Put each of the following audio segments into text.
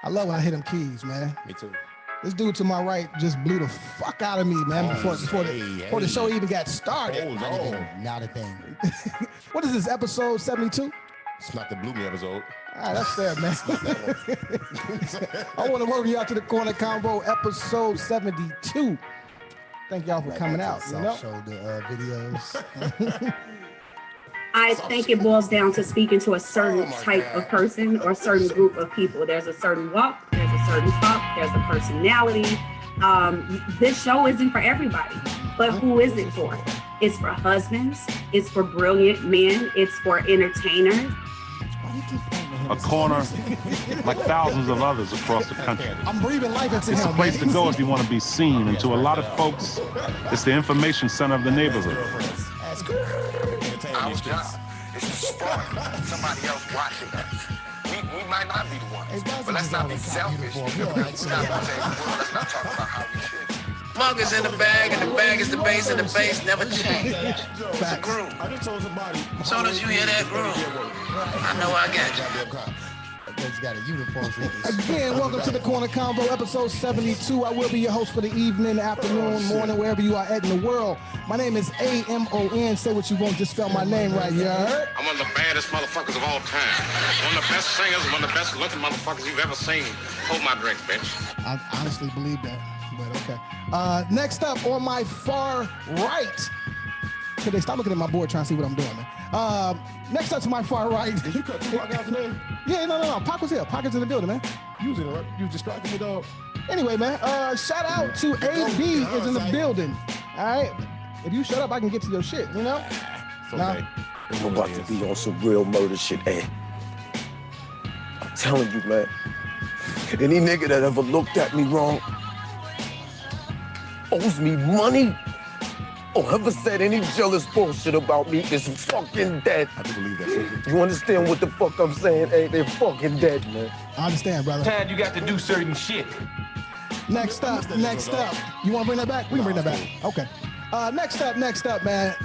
I love when I hit them keys, man. Me too. This dude to my right just blew the fuck out of me, man, before the show even got started. Not a thing. What is this, episode 72? It's not the Blue Me episode. All right, that's fair, man. I want to welcome you out to the Corner Convo, episode 72. Thank y'all for coming out. Shoulder videos. I think it boils down to speaking to a certain type of person or a certain group of people. There's a certain walk, there's a certain talk, there's a personality. This show isn't for everybody, but who is it for? It's for husbands, it's for brilliant men, it's for entertainers. A corner like thousands of others across the country. I'm breathing life into him. It's a place to go if you want to be seen, and to a lot of folks, it's the information center of the neighborhood. Our job is to spark somebody else watching us. We might not be the ones, but let's not be selfish. Let's not talk about how we should. Mug is in the bag, and the bag is the bass, and the bass never change. It's a groove. As soon as you hear that groove, I know I got you. Got a uniform for this. Again, welcome to the Corner Convo, episode 72. I will be your host for the evening, afternoon, morning, wherever you are at in the world. My name is Ahmaud. Say what you want, just spell my name right, you heard? I'm one of the baddest motherfuckers of all time. One of the best singers, one of the best looking motherfuckers you've ever seen. Hold my drink, bitch. I honestly believe that, but okay. Next up on my far right. Today, stop looking at my board trying to see what I'm doing, man. Next up to my far right. Did you cut Tupac out today? Yeah, no. Pac was here. Pac is in the building, man. You was in it, right? You was distracting me, dog. Anyway, man, shout out to AB is in the building. All right? If you shut up, I can get to your shit, you know? It's okay. I'm about to be on some real murder shit, eh? I'm telling you, man. Any nigga that ever looked at me wrong owes me money or ever said any jealous bullshit about me is fucking dead. I do believe that. You understand what the fuck I'm saying? Hey, they're fucking dead, man. I understand, brother. Tad, you got to do certain shit. Next up. You want to bring that back? We can bring that back. Okay. Next up, man.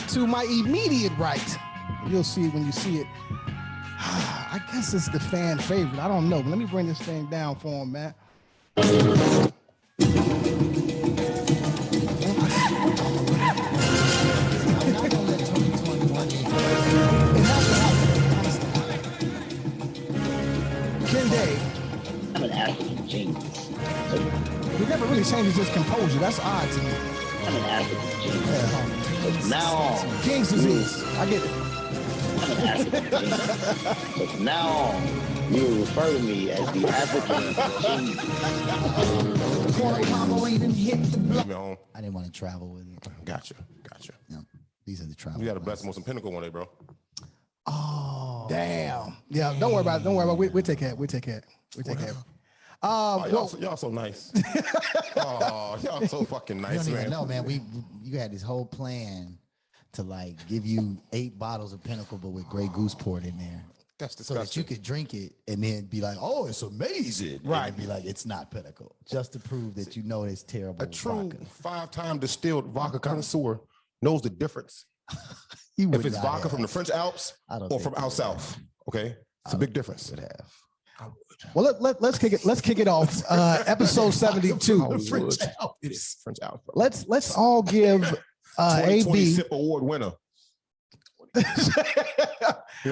To my immediate right. You'll see it when you see it. I guess it's the fan favorite. I don't know. But let me bring this thing down for him, man. I'm an African genius. He never really changes his composure. That's odd to me. I'm an African genius. From now on, King's disease. I get it. I'm an African genius. So from now on, you will refer to me as the African genius. Corner Combo even hit the block. Home. I didn't want to travel with you. Gotcha. No, these are the travel. You got to bless them with some pinnacle one day, bro. Oh, damn. Yeah, don't worry about it. We'll take care. Y'all so nice. Oh, y'all so fucking nice, You don't man. even know, man. You had this whole plan to like give you 8 bottles of Pinnacle, but with Grey Goose poured in there. That's So disgusting. that you could drink it and then be like, oh, it's amazing. Right. And be like, it's not Pinnacle. Just to prove that you know it's terrible. A true vodka. 5-time distilled vodka connoisseur knows the difference. If it's vodka from the French Alps or from out south, okay? It's a big difference. Well, let's kick it off. Episode 72. French Alps. Let's all give 2020 AB SIP award winner. You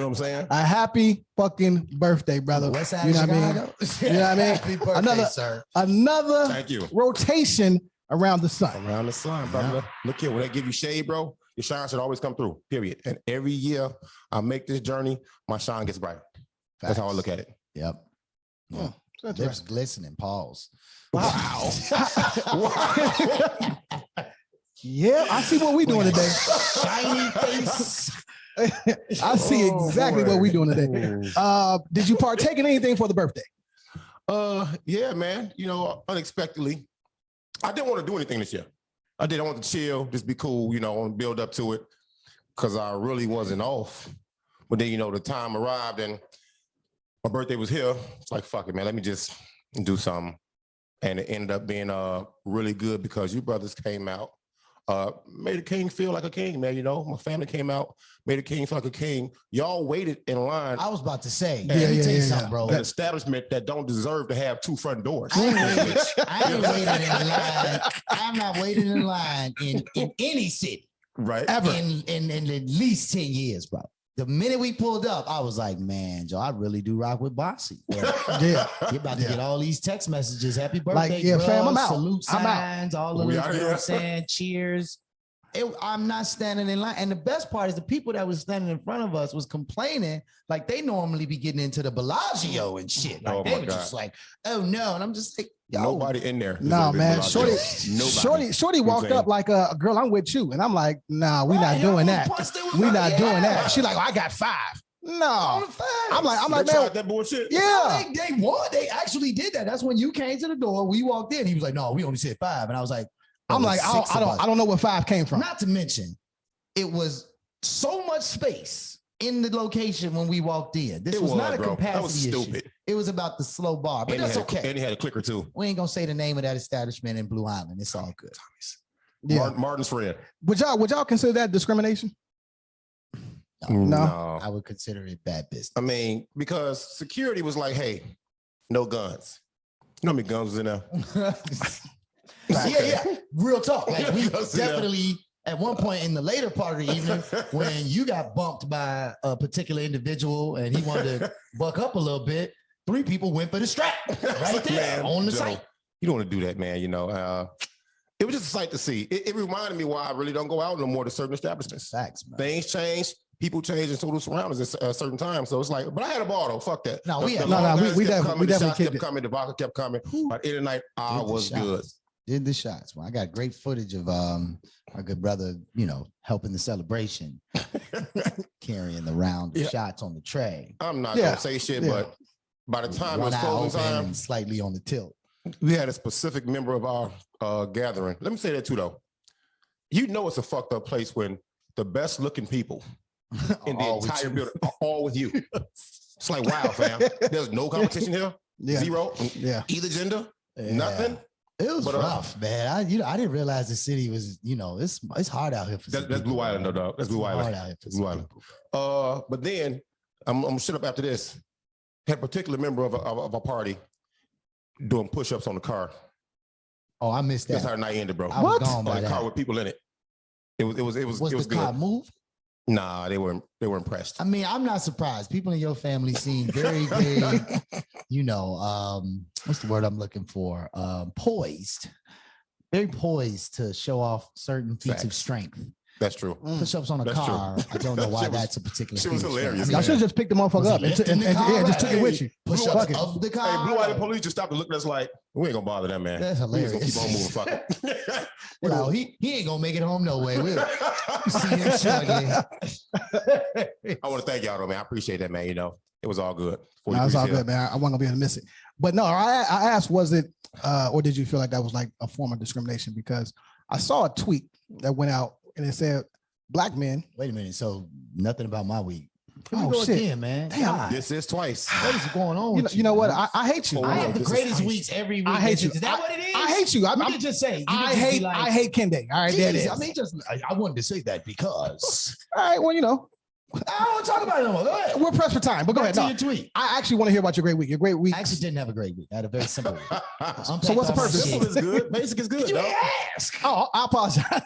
know what I'm saying? a happy fucking birthday, brother. West Side You know what I mean? Chicago. You know what I mean? Happy birthday, sir. Another Thank you. rotation around the sun. Around the sun, brother. Look here, when they give you shade, bro, your shine should always come through, period. And every year I make this journey, my shine gets brighter. That's how I look at it. Yep. Yeah. Lips glistening. Pause. Wow. Yeah, I see what we doing today. Shiny face. I see exactly what we doing today. Did you partake in anything for the birthday? Yeah, man. You know, unexpectedly, I didn't want to do anything this year. I wanted to chill, just be cool, you know, and build up to it, because I really wasn't off. But then, you know, the time arrived and my birthday was here. It's like, fuck it, man. Let me just do something. And it ended up being really good because you brothers came out. Made the king feel like a king, man. You know, my family came out, made the king feel like a king. Y'all waited in line. I was about to say, Yeah, let me tell you yeah. something, bro. An establishment that don't deserve to have 2 front doors. I ain't waiting in line. I'm not waiting in line in any city Right. Ever. in at least 10 years, bro. The minute we pulled up, I was like, man, Joe, I really do rock with Bossy. Yeah. You're about to get all these text messages. Happy birthday, Like, yeah, bro. fam, I'm out. Salute I'm out. signs, all of We this, out you know here. what I'm saying? Cheers. I'm not standing in line. And the best part is the people that was standing in front of us was complaining like they normally be getting into the Bellagio and shit. Like Oh, they my were God. just like, oh no. And I'm just like, yo, Nobody in there. No, man. Shorty, Nobody. Shorty walked saying? up like a girl, I'm with you. And I'm like, nah, we Right, not doing y'all that. punched it with We my- not doing yeah. that. She like, I got 5. No. All the facts. I'm like, They man, tried that bullshit. yeah. They won. They actually did that. That's when you came to the door. We walked in. He was like, no, we only said 5. And I was like, I'm like, I don't know where 5 came from. Not to mention, it was so much space in the location when we walked in. This It was not a bro. capacity That was issue. stupid. It was about the slow bar, but And that's he had, okay. And he had a clicker too. We ain't gonna say the name of that establishment in Blue Island. It's all good. Yeah. Martin's friend. Would y'all consider that discrimination? No. I would consider it bad business. I mean, because security was like, hey, no guns. You know how many guns was in there? Yeah. Real talk. Like we Because, yeah. definitely at one point in the later part of the evening, when you got bumped by a particular individual and he wanted to buck up a little bit, 3 people went for the strap right there Man, on the Joe, site. You don't want to do that, man. You know, it was just a sight to see. It reminded me why I really don't go out no more to certain establishments. Facts, man. Things change, people change, and so do surroundings at a certain time. So it's like, but I had a ball though. Fuck that. No, we had- No, long we guns kept definitely- coming, we the definitely shots kicked kept it. coming. The vodka kept coming. By the end of the night, I Did the was shots. good. Did the shots. Well, I got great footage of our good brother, helping the celebration, carrying the round of Yeah. shots on the tray. I'm not Yeah. gonna say shit, Yeah. but by the time it One was eye closing open time, and slightly on the tilt. we had a specific member of our gathering. Let me say that too, though. You know, it's a fucked up place when the best looking people in the All with entire you. building are all with you. It's like, wow, fam. There's no competition here. Yeah. Zero. Yeah. Either gender. Yeah. Nothing. It was But, rough, man. I didn't realize the city was, it's hard out here for some That's people, Blue Island, though, man. dog. That's It's Blue hard Island. out here for Blue some Island. people. But then I'm gonna shut up after this. Had a particular member of a party doing push-ups on the car. Oh, I missed That's that. how the night ended, bro. I was What? gone On by the car that. with people in it. It was Was the good. car moved? Nah, they were impressed. I mean, I'm not surprised. People in your family seem very, very, what's the word I'm looking for? Poised. Very poised to show off certain feats of Facts. strength. That's true. Push-ups on a That's true. car. I don't know why Shit was- that's a particular shit was feat of hilarious, strength. Y'all should have just picked the motherfucker Was up he and, lifting the car? just took it with you. Push-ups Fuck it. of the car. Hey, Blue Island police just stopped and looked at us like, we ain't gonna bother that man. That's We just gonna hilarious. keep on moving. Fuck it. Well, he ain't gonna make it home no way. We'll see him shortly. I want to thank y'all though, man. I appreciate that, man. You know, it was all good. No, it's all good, man. I wasn't gonna be able to miss it. But no, I asked, was it, or did you feel like that was like a form of discrimination? Because I saw a tweet that went out and it said, Black men. Wait a minute. So nothing about my week. Here we Oh, go shit. again, man. Damn. God, This is twice. what is going on? with You know what? man? I hate you. I have the This is greatest ice. weeks every week. I hate you. Is that what it is? I hate you. You could just say. I hate Kende. All right, there it Jeez, is. I mean, I wanted to say that because All right, well, I don't want to talk about it no more. Go ahead. we're pressed for time, but go Back ahead. to No, your tweet. I actually want to hear about your great week. Your great week. I actually didn't have a great week. I had a very simple week. So what's the purpose? Simple is good. Basic is good. You dog. ask. Oh, I apologize.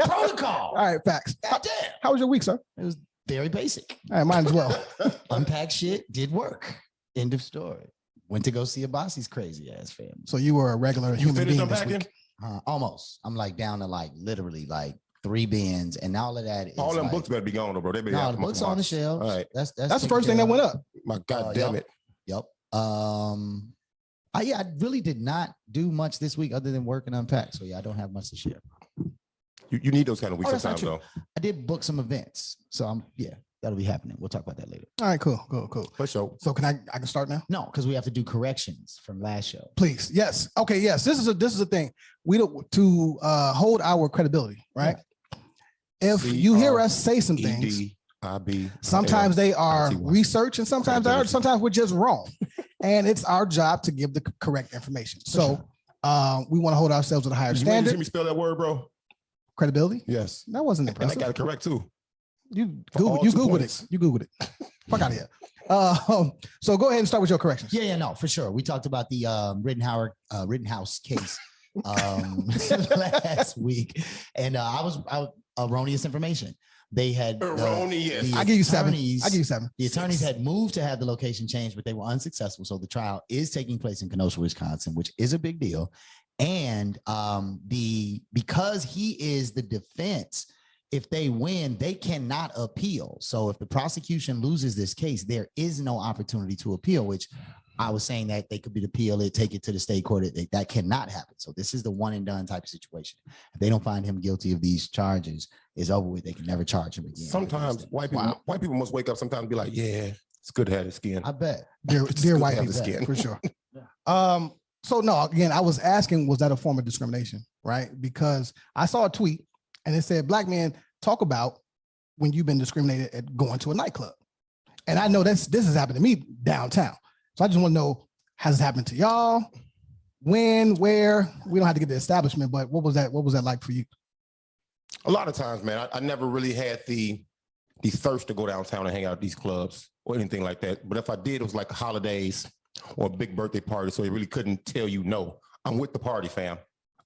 Protocol. All right, facts. God damn. How was your week, sir? It was very basic. All right, mine as well. Unpack shit, did work. End of story. Went to go see a Bossy's crazy ass family. So you were a regular You human finished being this unpacking? week. Almost. I'm like down to like literally like 3 bins, and all of that is All them like, books better be gone, though, bro. They better No, have the them books up on the box. shelves. All right. That's That's the taken first thing care that went of. up. My God damn Yep. it. Yep. I really did not do much this week other than work and unpack. So yeah, I don't have much to share. You need those kind of weeks Oh, that's not sometimes, true. though. I did book some events, so that'll be happening. We'll talk about that later. All right, cool. For sure. So can I can start now? No, because we have to do corrections from last show. Please. Yes. Okay. Yes. This is a thing. We don't to hold our credibility, right? If you hear us say some things, EDIB. sometimes they are ITY. research and sometimes they are, sometimes we're just wrong. And it's our job to give the correct information. So we want to hold ourselves at a higher You ready to standard. hear me spell that word, bro? Credibility? Yes. That wasn't And impressive. I got it correct too. You all Googled 2 it. points. You Googled it. Fuck out of here. So go ahead and start with your corrections. Yeah, no, for sure. We talked about the Rittenhouse case last week, and I was erroneous information. They had Erroneous. I give you 7. The attorneys had moved to have the location changed, but they were unsuccessful. So the trial is taking place in Kenosha, Wisconsin, which is a big deal. And because he is the defense, if they win, they cannot appeal. So if the prosecution loses this case, there is no opportunity to appeal, which I was saying that they could be appeal it, take it to the state court. That cannot happen. So this is the one and done type of situation. If they don't find him guilty of these charges, it's over with. They can never charge him again. Sometimes white people must wake up sometimes and be like, yeah, it's good to have the skin. I bet. Dear white have people, the skin. for sure. So no, again, I was asking, was that a form of discrimination, right? Because I saw a tweet and it said, black men talk about when you've been discriminated at going to a nightclub. And I know this has happened to me downtown. So I just want to know, has it happened to y'all? When, where? We don't have to get the establishment, but what was that like for you? A lot of times, man, I never really had the thirst to go downtown and hang out at these clubs or anything like that. But if I did, it was like holidays or a big birthday party. So they really couldn't tell you no. I'm with the party, fam.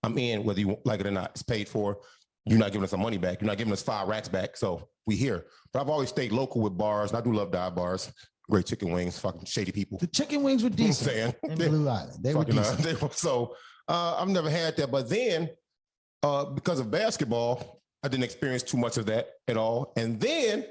I'm in, whether you like it or not. It's paid for. You're not giving us some money back. You're not giving us 5 racks back. So we here. But I've always stayed local with bars. And I do love dive bars. Great chicken wings, fucking shady people. The chicken wings were decent in Blue Island. They were decent. So I've never had that. But then because of basketball, I didn't experience too much of that at all. And then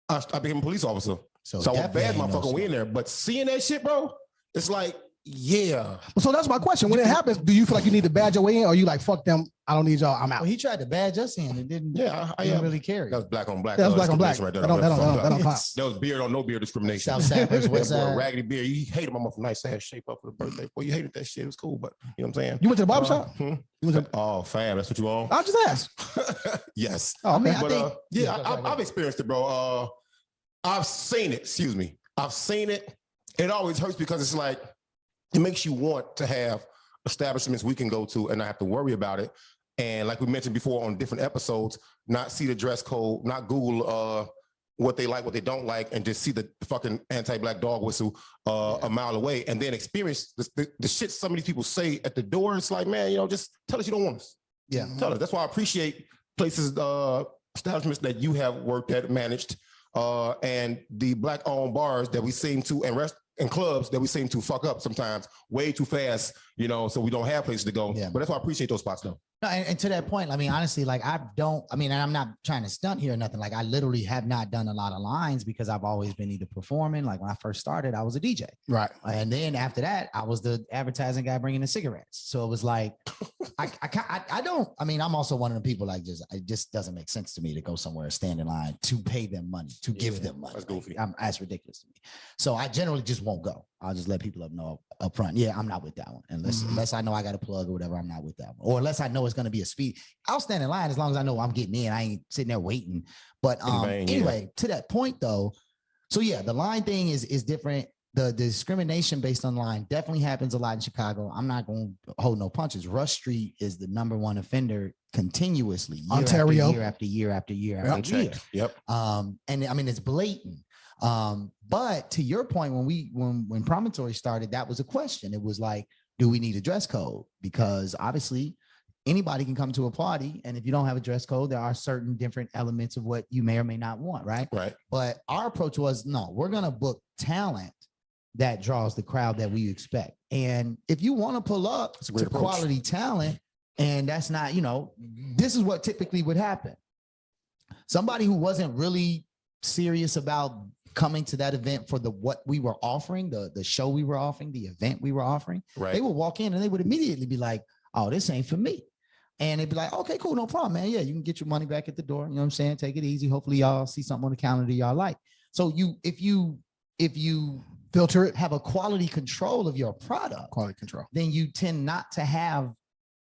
I became a police officer. So I was bad motherfucker in there. But seeing that shit, bro, it's like, yeah. So that's my question. When it happens, do you feel like you need to badge your way in, or you like, fuck them, I don't need y'all, I'm out? Well, he tried to badge us in and didn't. Yeah, I didn't really care. That was black on black. That was black on black. Right there. That don't count. That was beard on no beard discrimination. South Sappers, what's that? Raggedy beard. You hated my motherfucking nice ass shape up for the birthday. Well, you hated that shit. It was cool, but you know what I'm saying? You went to the barber shop? Oh, fam, that's what you on? I'll just ask. Yes. Oh, man. I've experienced it, bro. I've seen it. Excuse me. I've seen it. It always hurts because it's like, it makes you want to have establishments we can go to and not have to worry about it. And like we mentioned before on different episodes, not see the dress code, not Google what they like, what they don't like, and just see the fucking anti-black dog whistle a mile away, and then experience the shit some of these people say at the door. It's like, man, just tell us you don't want us. Yeah. Tell us. That's why I appreciate places, establishments that you have worked at, managed, and the black-owned bars that we seem to, and clubs that we seem to fuck up sometimes way too fast, so we don't have places to go. Yeah. But that's why I appreciate those spots though. No, and to that point, I mean, honestly, like and I'm not trying to stunt here or nothing. Like I literally have not done a lot of lines because I've always been either performing. Like when I first started, I was a DJ. Right. And then after that, I was the advertising guy bringing the cigarettes. So it was like, I'm also one of the people like it just doesn't make sense to me to go somewhere, stand in line to pay them money, to give them money. That's goofy. That's ridiculous to me. So I generally just won't go. I'll just let people know up front. Yeah, I'm not with that one. Unless I know I got a plug or whatever, I'm not with that one. Or unless I know it's going to be a speed. I'll stand in line as long as I know I'm getting in. I ain't sitting there waiting. But anyway, to that point though. So yeah, the line thing is different. The discrimination based on line definitely happens a lot in Chicago. I'm not going to hold no punches. Rush Street is the #1 offender continuously. Ontario. Year after year after year after year. Yep. And I mean, it's blatant. But to your point, when Promontory started, that was a question. It was like, do we need a dress code? Because obviously anybody can come to a party. And if you don't have a dress code, there are certain different elements of what you may or may not want. Right. Right. But our approach was, no, we're going to book talent that draws the crowd that we expect. And if you want to pull up to quality talent, and that's not, this is what typically would happen. Somebody who wasn't really serious about coming to that event for what we were offering, the show we were offering, the event we were offering, right. They would walk in and they would immediately be like, oh, this ain't for me. And they'd be like, okay, cool, no problem, man. Yeah, you can get your money back at the door. You know what I'm saying? Take it easy. Hopefully y'all see something on the calendar y'all like. So if you filter it, have a quality control of your product, then you tend not to have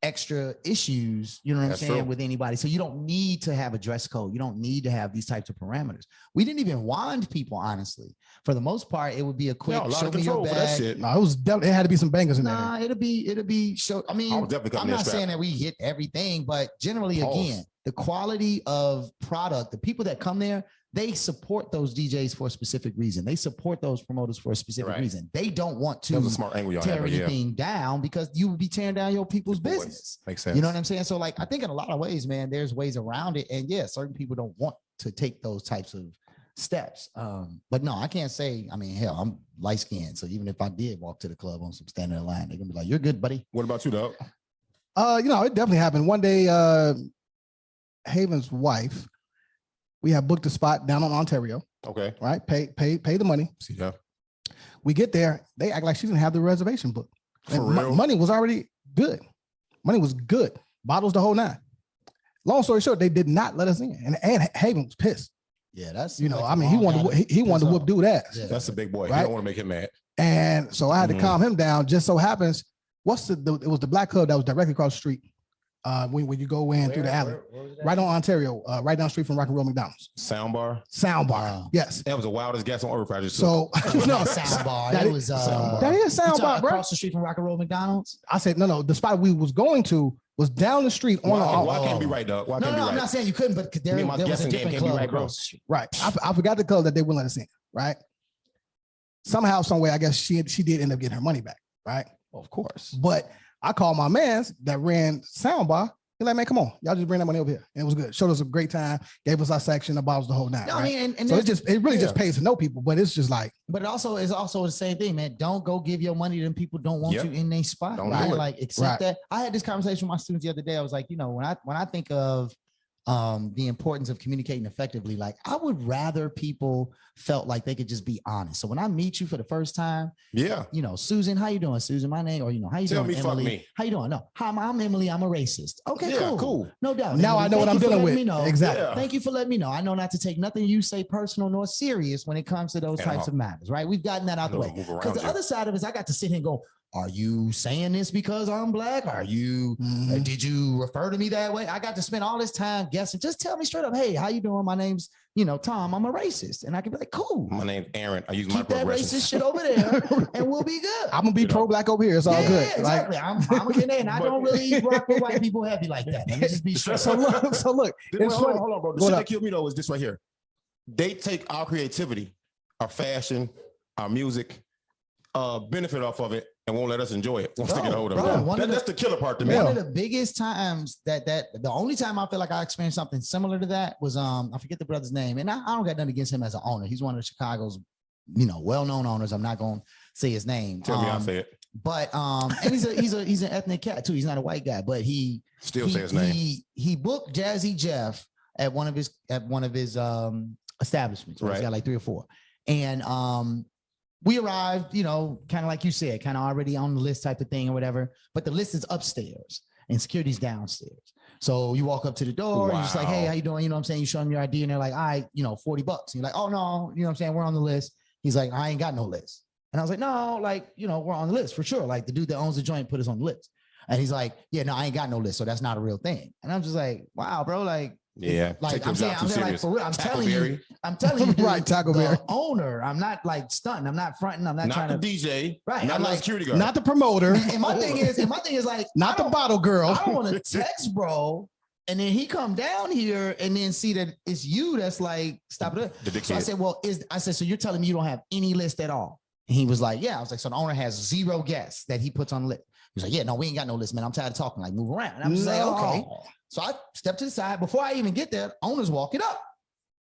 extra issues, you know what I'm saying, with anybody. So you don't need to have a dress code. You don't need to have these types of parameters. We didn't even wand people, honestly. For the most part, it would be a quick show me your bag. No, it had to be some bangers in there. Nah, it'll be show. I mean, I'm not saying that we hit everything, but generally, again, the quality of product, the people that come there, they support those DJs for a specific reason. They support those promoters for a specific reason. They don't want to tear anything down because you would be tearing down your people's business. Makes sense. You know what I'm saying? So like, I think in a lot of ways, man, there's ways around it. And yeah, certain people don't want to take those types of steps. But no, I can't say, I mean, hell, I'm light skinned. So even if I did walk to the club on some standing in line, they're gonna be like, you're good, buddy. What about you, Doug? You know, it definitely happened. One day, Haven's wife, we have booked a spot down on Ontario. Okay. Right. Pay the money. Yeah. We get there. They act like she didn't have the reservation book. For real? Money was already good. Money was good. Bottles the whole nine. Long story short, they did not let us in. And Haven was pissed. Yeah, that's, you know, I mean, he wanted to whoop dude ass. Yeah. That's a big boy. Right? You don't want to make him mad. And so I had to calm him down. Just so happens, it was the Black Club that was directly across the street. When you go in through the alley, right on Ontario, right down the street from Rock and Roll McDonald's. Soundbar. Yes. That was the wildest guess on earth. I just so no Soundbar. That is Soundbar, bro. Across the street from Rock and Roll McDonald's. I said no. The spot we was going to was down the street on. Why can't be right, Doug? No, I'm not saying you couldn't, but there was a different club across the street. Right. I forgot the club that they wouldn't let us in. Right. Somehow, some way, I guess she did end up getting her money back. Right. Well, of course. But I called my mans that ran Soundbar. He's like, man, come on, y'all just bring that money over here. And it was good. Showed us a great time. Gave us our section. The bottles the whole night. No, right? I mean, and so it really just pays to know people. But it's just like, but it also is also the same thing, man. Don't go give your money to them people don't want you in their spot. Don't right? do it. Like accept that. I had this conversation with my students the other day. I was like, you know, when I think of the importance of communicating effectively, like I would rather people felt like they could just be honest. So when I meet you for the first time, you know, Susan, how you doing, Susan? My name, or you know, how you doing, Emily? Fuck me. How you doing? No, hi, I'm Emily. I'm a racist. Okay, cool, no doubt. Now Emily, I know what I'm dealing with. Exactly. Thank you for letting me know. I know not to take nothing you say personal nor serious when it comes to those types of matters. Right? We've gotten that out the way. Because the other side of it is I got to sit here and go, are you saying this because I'm Black? Are you, did you refer to me that way? I got to spend all this time guessing. Just tell me straight up, hey, how you doing? My name's, you know, Tom. I'm a racist. And I can be like, cool. My name's Aaron. I use keep that racist shit over there and we'll be good. I'm going to be pro-Black over here. It's all good. Yeah, exactly. I'm a Canadian and I don't really rock with white people heavy like that. Let me just be straight. So look, hold on, bro. The shit that killed me though is this right here. They take our creativity, our fashion, our music, benefit off of it, and won't let us enjoy it once they get hold of it. That's the killer part to me. One of the biggest times that the only time I feel like I experienced something similar to that was I forget the brother's name, and I don't got nothing against him as an owner. He's one of Chicago's, you know, well-known owners. I'm not going to say his name. Tell me I'll say it. But and he's an ethnic cat too. He's not a white guy, but he say his name. He booked Jazzy Jeff at one of his establishments. Right? He's got like 3 or 4, and we arrived, you know, kind of like you said, kind of already on the list type of thing or whatever. But the list is upstairs and security's downstairs. So you walk up to the door and you're just like, hey, how you doing? You know what I'm saying? You show them your ID and they're like, all right, you know, $40. And you're like, oh no, you know what I'm saying? We're on the list. He's like, I ain't got no list. And I was like, no, like, you know, we're on the list for sure. Like the dude that owns the joint put us on the list. And he's like, yeah, no, I ain't got no list. So that's not a real thing. And I'm just like, wow, bro, like, yeah, like I'm saying like for real. I'm telling you, dude, right, Taco Berry owner. I'm not like stunting. I'm not fronting. I'm not trying to DJ. Right, not I'm like like security guard. Not the promoter. And my thing is like not the bottle girl. I don't want to text bro, and then he come down here and then see that it's you that's like stop it. So I said, well, so you're telling me you don't have any list at all? And he was like, yeah. I was like, so the owner has 0 guests that he puts on the list. He was like, yeah, no, we ain't got no list, man. I'm tired of talking. Like, move around. And I'm just like, okay. So I stepped to the side. Before I even get there, owners walking up.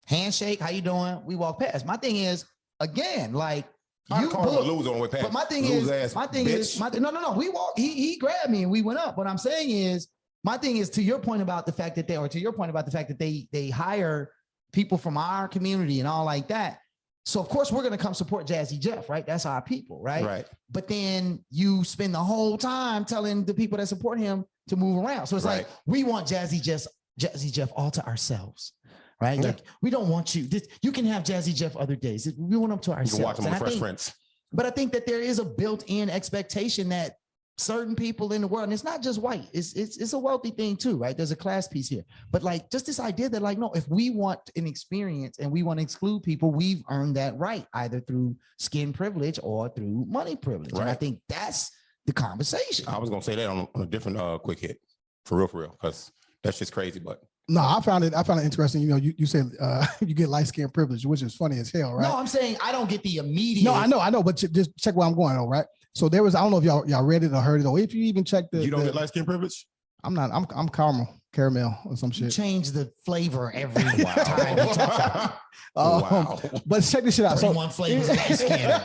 Handshake, how you doing? We walk past. My thing is, again, like you lose on the way past. But my thing is, no. We walked, he grabbed me and we went up. What I'm saying is, my thing is to your point about the fact that they hire people from our community and all like that. So of course we're gonna come support Jazzy Jeff, right? That's our people, right? Right. But then you spend the whole time telling the people that support him to move around. So it's like we want Jazzy Jeff all to ourselves, right? Yeah. Like we don't want you. You can have Jazzy Jeff other days. We want them to ourselves. You can watch them on Fresh Prince. But I think that there is a built-in expectation that certain people in the world, and it's not just white, it's a wealthy thing too, right? There's a class piece here. But like just this idea that like, no, if we want an experience and we want to exclude people, we've earned that right, either through skin privilege or through money privilege. Right. And I think that's the conversation. I was gonna say that on a different quick hit, for real, because that's just crazy. But No, I found it interesting. You know, you said you get light skin privilege, which is funny as hell, right? No, I'm saying I don't get the immediate. No, I know, but just check where I'm going, all right? So there was, I don't know if y'all read it or heard it, or if you even checked You don't get light skin privilege? I'm caramel or some shit. Change the flavor every time you talk. Wow. But check this shit out. 31 flavors of light skin.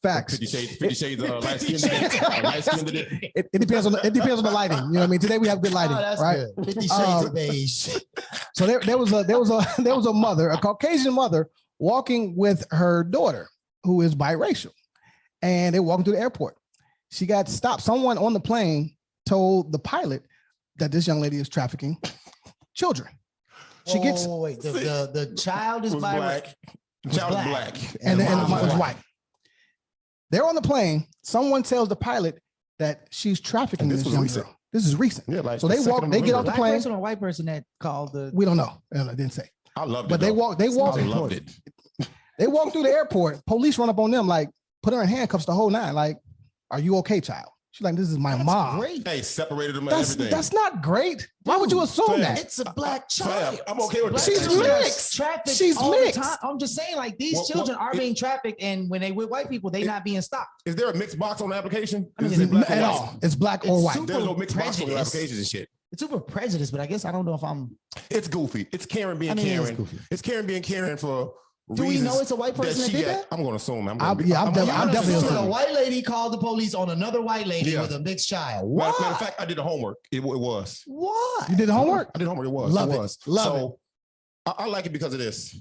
Facts. 50 shades of light skin. Light skin today. It depends on the lighting. You know what I mean? Today we have good lighting, right? Good. 50 shades of beige. So there was a mother, a Caucasian mother, walking with her daughter, who is biracial, and they're walking through the airport. She got stopped. Someone on the plane told the pilot that this young lady is trafficking children. She gets the child is black. The child is black. And the mom was white. They're on the plane. Someone tells the pilot that she's trafficking this young girl. This is recent. Yeah, like so they get off the plane. Black person or white person that called the? We don't know. I didn't say. I loved it. But they walk. I loved it. They walk through the airport. Police run up on them, like put her in handcuffs the whole nine. Like, are you okay, child? She's like, this is my mom. Great. Hey, separated them and everything. That's not great. Why would you assume that? It's a black child. I'm okay with that. She's mixed. Trafficked She's all mixed. the time. I'm just saying, like these children are being trafficked, and when they with white people, they not being stopped. Is there a mixed box on the application? At all. It's black or white. There's no mixed box on the applications and shit. It's super prejudiced, but I guess I don't know if I'm. It's goofy. It's Karen being Karen. It's Karen being Karen for. Do we know it's a white person that did that? I'm going to assume. I'm definitely assuming. A white lady called the police on another white lady with a mixed child. What? Matter of fact, I did the homework. It was. What? You did the homework? I did the homework. It was. Love it. So I like it because of this.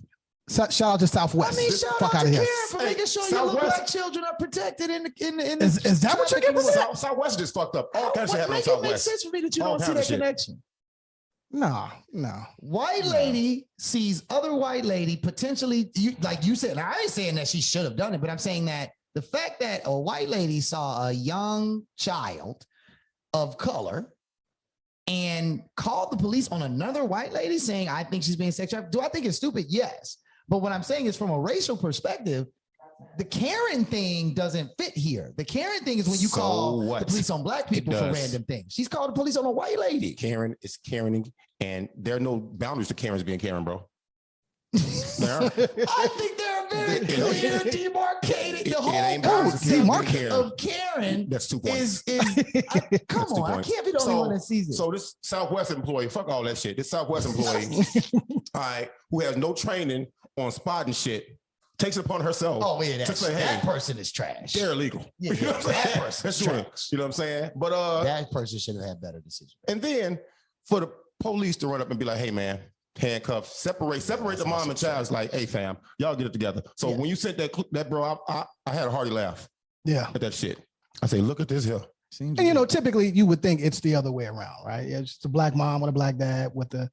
Shout out to Southwest. I mean, shout out to Karen for making sure your black children are protected in the. Is that what you're giving? Southwest just fucked up. All kinds of shit happened on Southwest. It makes sense for me that you don't see that connection. No. White lady sees other white lady potentially, like you said, I ain't saying that she should have done it, but I'm saying that the fact that a white lady saw a young child of color and called the police on another white lady saying, I think she's being sex trafficked. Do I think it's stupid? Yes. But what I'm saying is from a racial perspective, the Karen thing doesn't fit here. The Karen thing is when you call the police on black people for random things. She's called the police on a white lady. Karen is Karening, and there are no boundaries to Karen's being Karen, bro. I think they're very clear, demarcated. The whole concept of Karen that's 2 points. Come on, I can't be the only one that sees it. So this Southwest employee, fuck all that shit. This Southwest employee, all right, who has no training on spotting shit, takes it upon herself. Oh yeah, that person is trash. They're illegal. Yeah, you know what I'm that saying? person That's is true. trash. You know what I'm saying? But that person should have had better decisions. And then for the police to run up and be like, "Hey man, handcuffs, separate the mom and child." It's like, "Hey fam, y'all get it together." So when you sent that bro, I had a hearty laugh. Yeah, at that shit. I say, look at this here. And you know, typically you would think it's the other way around, right? Yeah, it's just a black mom with a black dad with a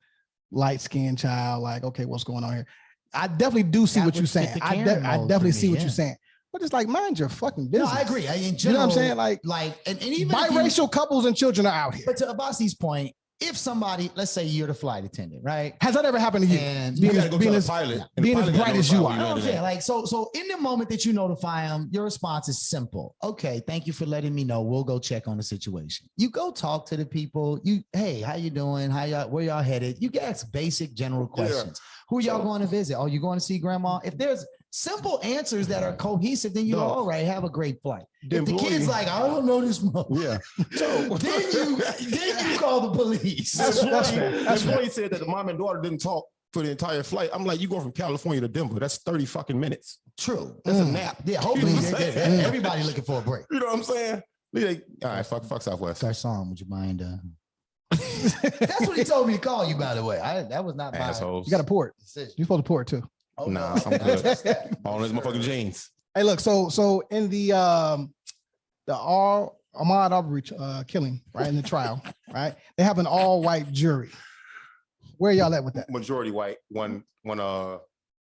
light-skinned child. Like, okay, what's going on here? I definitely do see what you're saying. I definitely see what you're saying. But it's like, mind your fucking business. No, I agree. In general, you know what I'm saying? And even biracial couples and children are out here. But to Abbasi's point, if somebody, let's say you're the flight attendant, right? Has that ever happened to you? And being as pilot, being as bright as you are. You know what I'm saying? Like, so in the moment that you notify them, your response is simple. Okay, thank you for letting me know. We'll go check on the situation. You go talk to the people. Hey, how you doing? Where y'all headed? You ask basic general questions. Yeah. Who y'all going to visit? Oh, you going to see grandma? If there's simple answers that are cohesive, then you go, all right, have a great flight. If the kid's like, I don't know this mother. Yeah. So then you call the police. That's fair. That's why he said that the mom and daughter didn't talk for the entire flight. I'm like, you go from California to Denver. That's 30 fucking minutes. True. That's a nap. Yeah, hopefully everybody looking for a break. You know what I'm saying? Like, all right, fuck Southwest. Garcon, would you mind? That's what he told me to call you, by the way. That was not my assholes. You got a port. You're supposed to port too. Oh, nah, I'm good. All his motherfucking jeans. Hey, look. So in the Ahmaud Arbery killing, right, in the trial, right, they have an all-white jury. Where y'all at with that? Majority white, one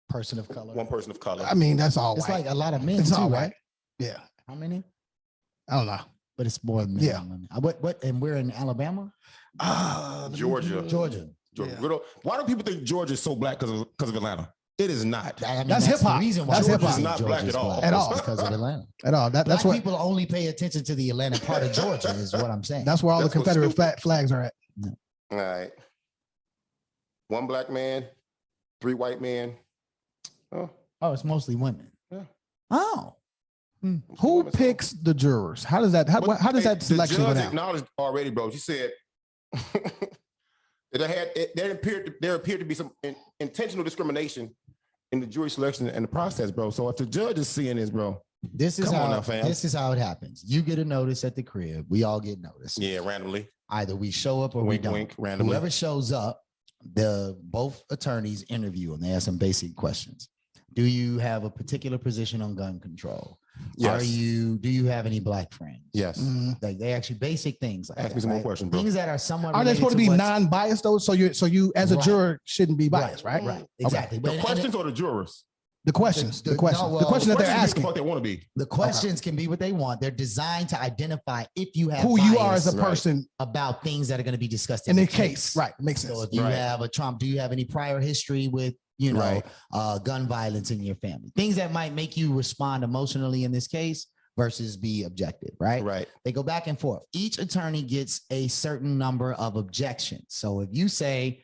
person of color. One person of color. I mean, that's all it's white. It's like a lot of men. It's too, all right? white. Yeah. How many? I don't know. But it's more than men. Yeah. What? And we're in Alabama? Georgia. Yeah. Why do people think Georgia is so black because of Atlanta? It is not. I mean, that's hip hop. That's hip hop. It's not black at all. At all. Because of Atlanta. At all. That's what people only pay attention to the Atlanta part of Georgia is what I'm saying. That's where all the Confederate flags are at. All right. 1 black man, 3 white men. Oh, it's mostly women. Yeah. Oh. Who picks the jurors? How does that selection go The judge down? acknowledged already, bro. She said that there appeared to be some intentional discrimination in the jury selection and the process, bro. So if the judge is seeing this, bro, this is come how on now, fam. This is how it happens. You get a notice at the crib. We all get notice. Yeah, randomly. Either we show up or Wink, we don't. wink, randomly. Whoever shows up, both attorneys interview them. They ask some basic questions. Do you have a particular position on gun control? Yes. Do you have any black friends? Yes. Like they actually basic things like Ask that, me some more right? questions, bro. Things that are somewhat Are they supposed to be non-biased though? So you as a Right. juror shouldn't be biased, right? Right. Exactly. The questions or the jurors? The questions. The no, questions. well, The questions that they're Questions asking. what they want to be. The questions can be what they want. They're designed to identify if you have Who you are as a bias person about things that are going to be discussed in the case. Right. Makes sense. So if you Right. have a Trump, do you have any prior history with, Right. gun violence in your family? Things that might make you respond emotionally in this case versus be objective, right? Right. They go back and forth. Each attorney gets a certain number of objections. So if you say,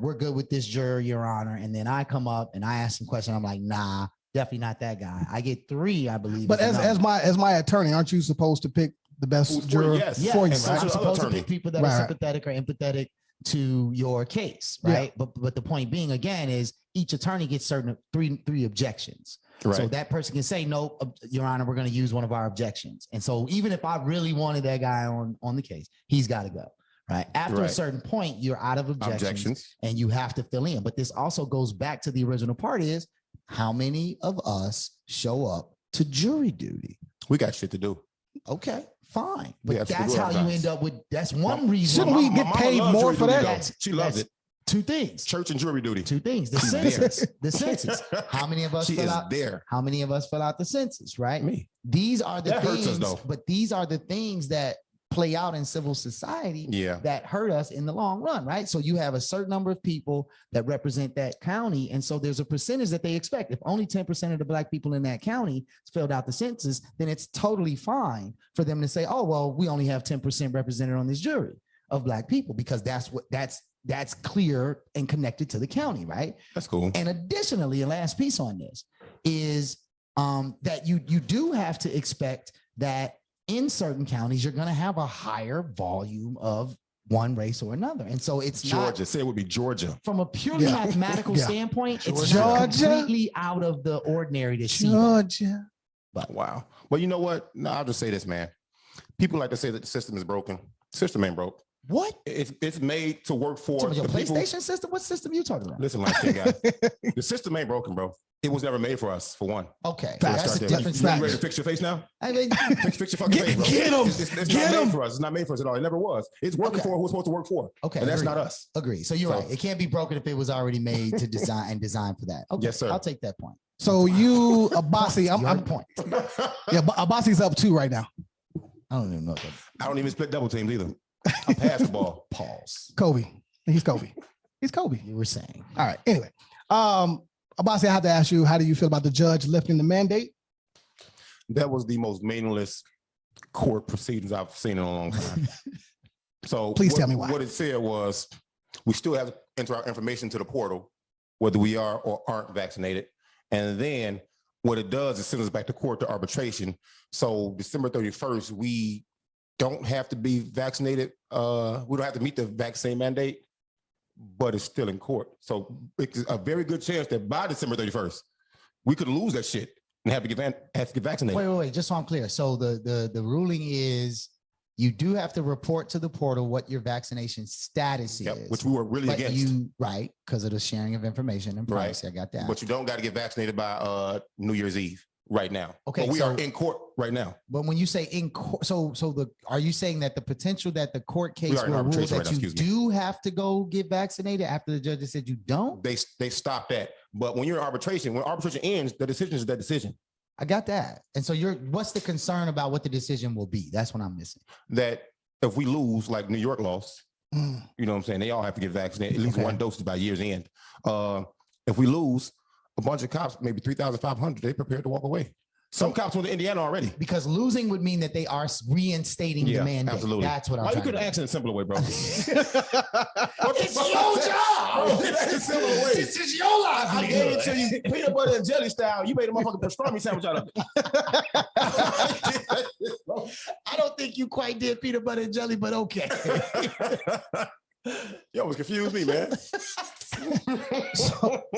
we're good with this juror, Your Honor, and then I come up and I ask some question, I'm like, nah, definitely not that guy. I get 3, I believe. But as my attorney, aren't you supposed to pick the best Who's for- juror yes. for you? Yes, Right? I'm supposed to attorney. pick people that Right, are right. sympathetic or empathetic to your case, right? But the point being again is each attorney gets certain three objections. Right. So that person can say, no, Your Honor, we're going to use one of our objections. And so even if I really wanted that guy on the case, he's got to go. Right. After a Right. certain point, you're out of objections and you have to fill in. But this also goes back to the original part is how many of us show up to jury duty? We got shit to do. Okay, fine. But Yeah, that's how you end up with, that's one reason. Shouldn't we get mama paid loves more jury for duty, that? though. She loves it. 2 things. Church and jury duty. 2 things. The She's census. The census. How many of us She fill is out? there. How many of us fill out the census? Right. Me. These are the That hurts us, things. though. But these are the things that play out in civil society. Yeah. That hurt us in the long run. Right. So you have a certain number of people that represent that county, and so there's a percentage that they expect. If only 10% of the black people in that county filled out the census, then it's totally fine for them to say, oh well, we only have 10% represented on this jury of black people because that's clear and connected to the county, right? That's cool. And additionally, a last piece on this is that you do have to expect that in certain counties, you're going to have a higher volume of one race or another. And so it's Georgia. not, Say it would be Georgia. from a purely mathematical standpoint, it's Georgia. not completely out of the ordinary to see that. Georgia. Wow. Well, you know what? No, I'll just say this, man. People like to say that the system is broken. The system ain't broke. What? It's made to work for So your the people. PlayStation system? What system you talking about? Listen, like guy. The system ain't broken, bro. It was never made for us, for one. Okay. Facts. That's a Start there. different You ready to strategy. fix your face now? I mean, Fix your fucking face, bro. Get him. It's Get not him. made for us. It's not made for us at all. It never was. It's working Okay. for who's supposed to work for. okay. And that's agreed. not us. Agree. So you're right. It can't be broken if it was already made to design and designed for that. Okay. Yes, sir. I'll take that point. So you, Abasi, Your I'm point. Abasi's up 2 right now. I don't even know that. I don't even split double teams either. I pass the ball. Pause. Kobe. He's Kobe. He's Kobe. You were saying. All right. Anyway, Abasi, I have to ask you, how do you feel about the judge lifting the mandate? That was the most meaningless court proceedings I've seen in a long time. So Please tell me why. What it said was we still have to enter our information to the portal, whether we are or aren't vaccinated. And then what it does is send us back to court to arbitration. So December 31st, we don't have to be vaccinated. We don't have to meet the vaccine mandate, but it's still in court. So it's a very good chance that by December 31st, we could lose that shit and have to get vaccinated. Wait. Just so I'm clear. So the ruling is you do have to report to the portal what your vaccination status Yep, is. which we were really but against. right, because of the sharing of information and privacy. I got that. But you don't got to get vaccinated by New Year's Eve right now. Okay, But we so- are in court right now. But when you say in court, are you saying that the potential that the court case are in will rule arbitration that right now, you excuse me. do have to go get vaccinated after the judge has said you don't? They stopped that. But when you're in arbitration, when arbitration ends, the decision is that decision. I got that. And so what's the concern about what the decision will be? That's what I'm missing. That if we lose, like New York lost, you know what I'm saying? They all have to get vaccinated, at least Okay. one dose by year's end. If we lose, a bunch of cops, maybe 3,500, they prepared to walk away. Some cops went to Indiana already. Because losing would mean that they are reinstating the mandate. Absolutely. That's what I'm Why you trying could to ask in a simpler way, bro? It's your job. This is your life. I gave it to you peanut butter and jelly style. You made a motherfucking pastrami sandwich out of it. I don't think you quite did peanut butter and jelly, but okay. You almost confused me, man.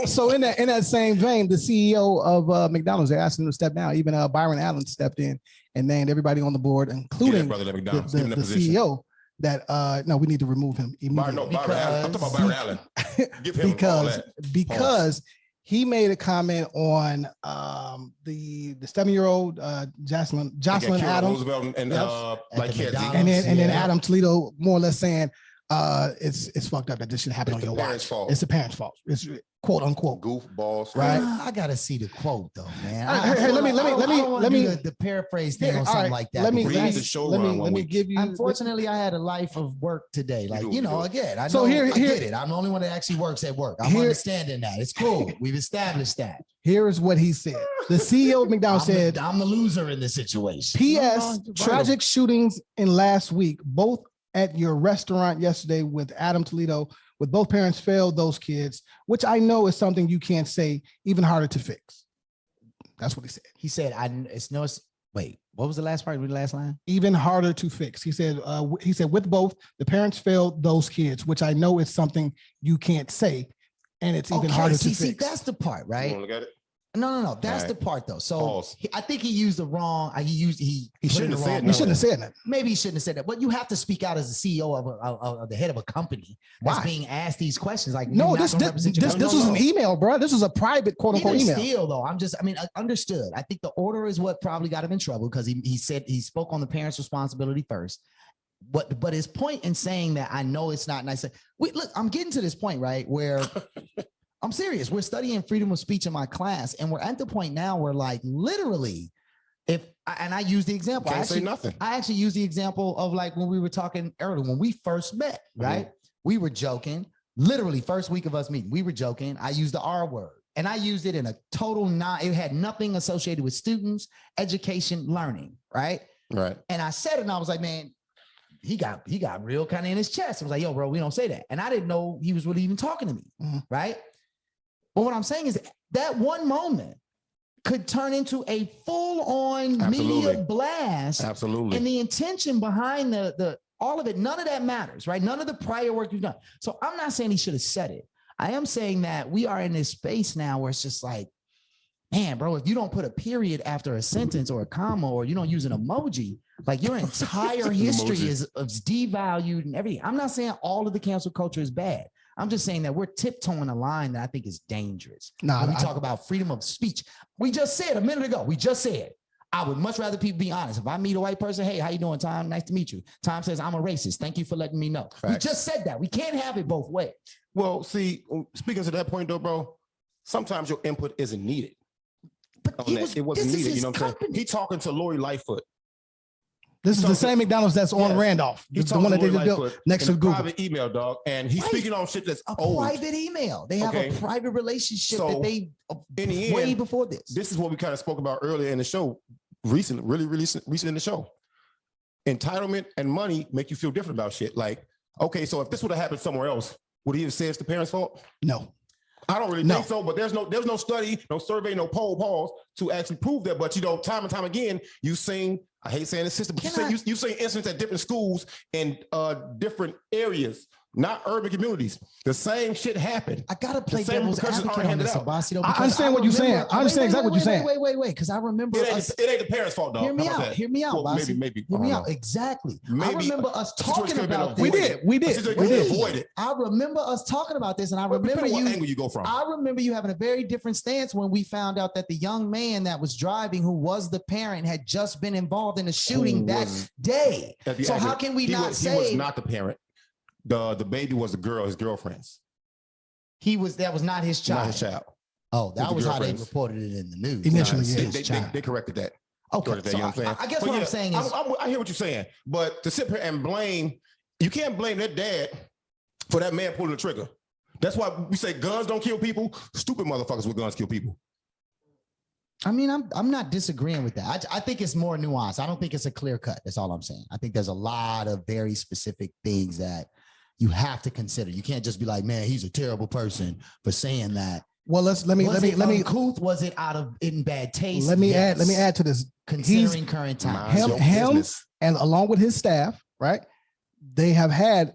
So in that same vein, the CEO of McDonald's, they asked him to step down. Even Byron Allen stepped in and named everybody on the board, including the CEO. That no, we need to remove him immediately. Byron Allen. I'm talking about Byron Allen. Give him because he made a comment on the 7-year-old Jocelyn Adams, and then Adam Toledo more or less saying it's fucked up that this should happen on your watch. It's the parents' fault. It's quote unquote goofballs, right? I gotta see the quote though, man. Let me the paraphrase thing or something like that. Let me give you. Unfortunately, I had a life of work today. Like again, I get it. I'm the only one that actually works at work. I'm understanding that. It's cool. We've established that. Here's what he said. The CEO of McDonald's said, "I'm the loser in this situation." P.S. Tragic shootings in last week, both at your restaurant yesterday with Adam Toledo, with both parents failed those kids, which I know is something you can't say, even harder to fix. That's what he said. He said, wait, what was the last part? Read the last line. Even harder to fix. He said, with both, the parents failed those kids, which I know is something you can't say. And it's even harder to fix. See, that's the part, right? You want to look at it? No. That's the part though. So I think he used the wrong. He shouldn't have said. He shouldn't have said that. Maybe he shouldn't have said that. But you have to speak out as the CEO of the head of a company that's being asked these questions. Like, no, this was an email, bro. This was a private quote unquote email. Still though, I understood. I think the order is what probably got him in trouble because he said he spoke on the parents' responsibility first. But his point in saying that I know it's not nice. Look, I'm getting to this point right where. I'm serious. We're studying freedom of speech in my class, and we're at the point now where, like, literally, I use the example. Can't say nothing. I actually use the example of like when we were talking earlier when we first met. Right? We were joking. Literally, first week of us meeting, we were joking. I used the R word, and I used it in a total It had nothing associated with students, education, learning. Right. Right. And I said it, and I was like, man. He got real kind of in his chest. I was like, yo, bro, we don't say that. And I didn't know he was really even talking to me. Right. But what I'm saying is that one moment could turn into a full-on media blast. Absolutely. And the intention behind the all of it, none of that matters, right? None of the prior work you've done. So I'm not saying he should have said it. I am saying that we are in this space now where it's just like, man, bro, if you don't put a period after a sentence or a comma or you don't use an emoji, like your entire history is devalued and everything. I'm not saying all of the cancel culture is bad. I'm just saying that we're tiptoeing a line that I think is dangerous. When we talk about freedom of speech, we just said a minute ago, I would much rather people be honest. If I meet a white person, hey, how you doing, Tom? Nice to meet you. Tom says, I'm a racist. Thank you for letting me know. Facts. We just said that. We can't have it both ways. Well, see, speaking to that point though, bro, sometimes your input isn't needed. But it wasn't needed, you know what I'm saying? He talking to Lori Lightfoot. This is the same McDonald's that's on Randolph. It's the one that they built next to Google. Private email, dog, and he's speaking on shit that's old. Private email. They have a private relationship that they in the end, way before this. This is what we kind of spoke about earlier in the show, recent in the show. Entitlement and money make you feel different about shit. Like, okay, so if this would have happened somewhere else, would he have said it's the parents' fault? No. I don't really think so, but there's no study, no survey, no polls to actually prove that. But time and time again, you sing. I hate saying the system, but you sing incidents at different schools in different areas, not urban communities. The same shit happened. I gotta play devil's advocate on this, Abasio. I understand what you're saying. I understand exactly what you're saying. Wait, because I remember it ain't the parents' fault, dog. Hear me out, well, maybe. Hear me out. Exactly. I remember us talking about this. We did. Avoid it. I remember us talking about this, and I remember what angle you go from. I remember you having a very different stance when we found out that the young man that was driving, who was the parent, had just been involved in a shooting that day. So how can we not say he was not the parent? The baby was the girl, his girlfriend's. That was not his child. Not his child. Oh, that was how they reported it in the news. Initially, they corrected that. Okay, so I guess what I'm saying is, I hear what you're saying, but to sit here and blame, you can't blame that dad for that man pulling the trigger. That's why we say guns don't kill people. Stupid motherfuckers with guns kill people. I mean, I'm not disagreeing with that. I think it's more nuanced. I don't think it's a clear cut. That's all I'm saying. I think there's a lot of very specific things that you have to consider. You can't just be like, man, he's a terrible person for saying that. Well, let me uncouth? Was it in bad taste? Let me add to this. Considering current times, him and along with his staff, right? They have had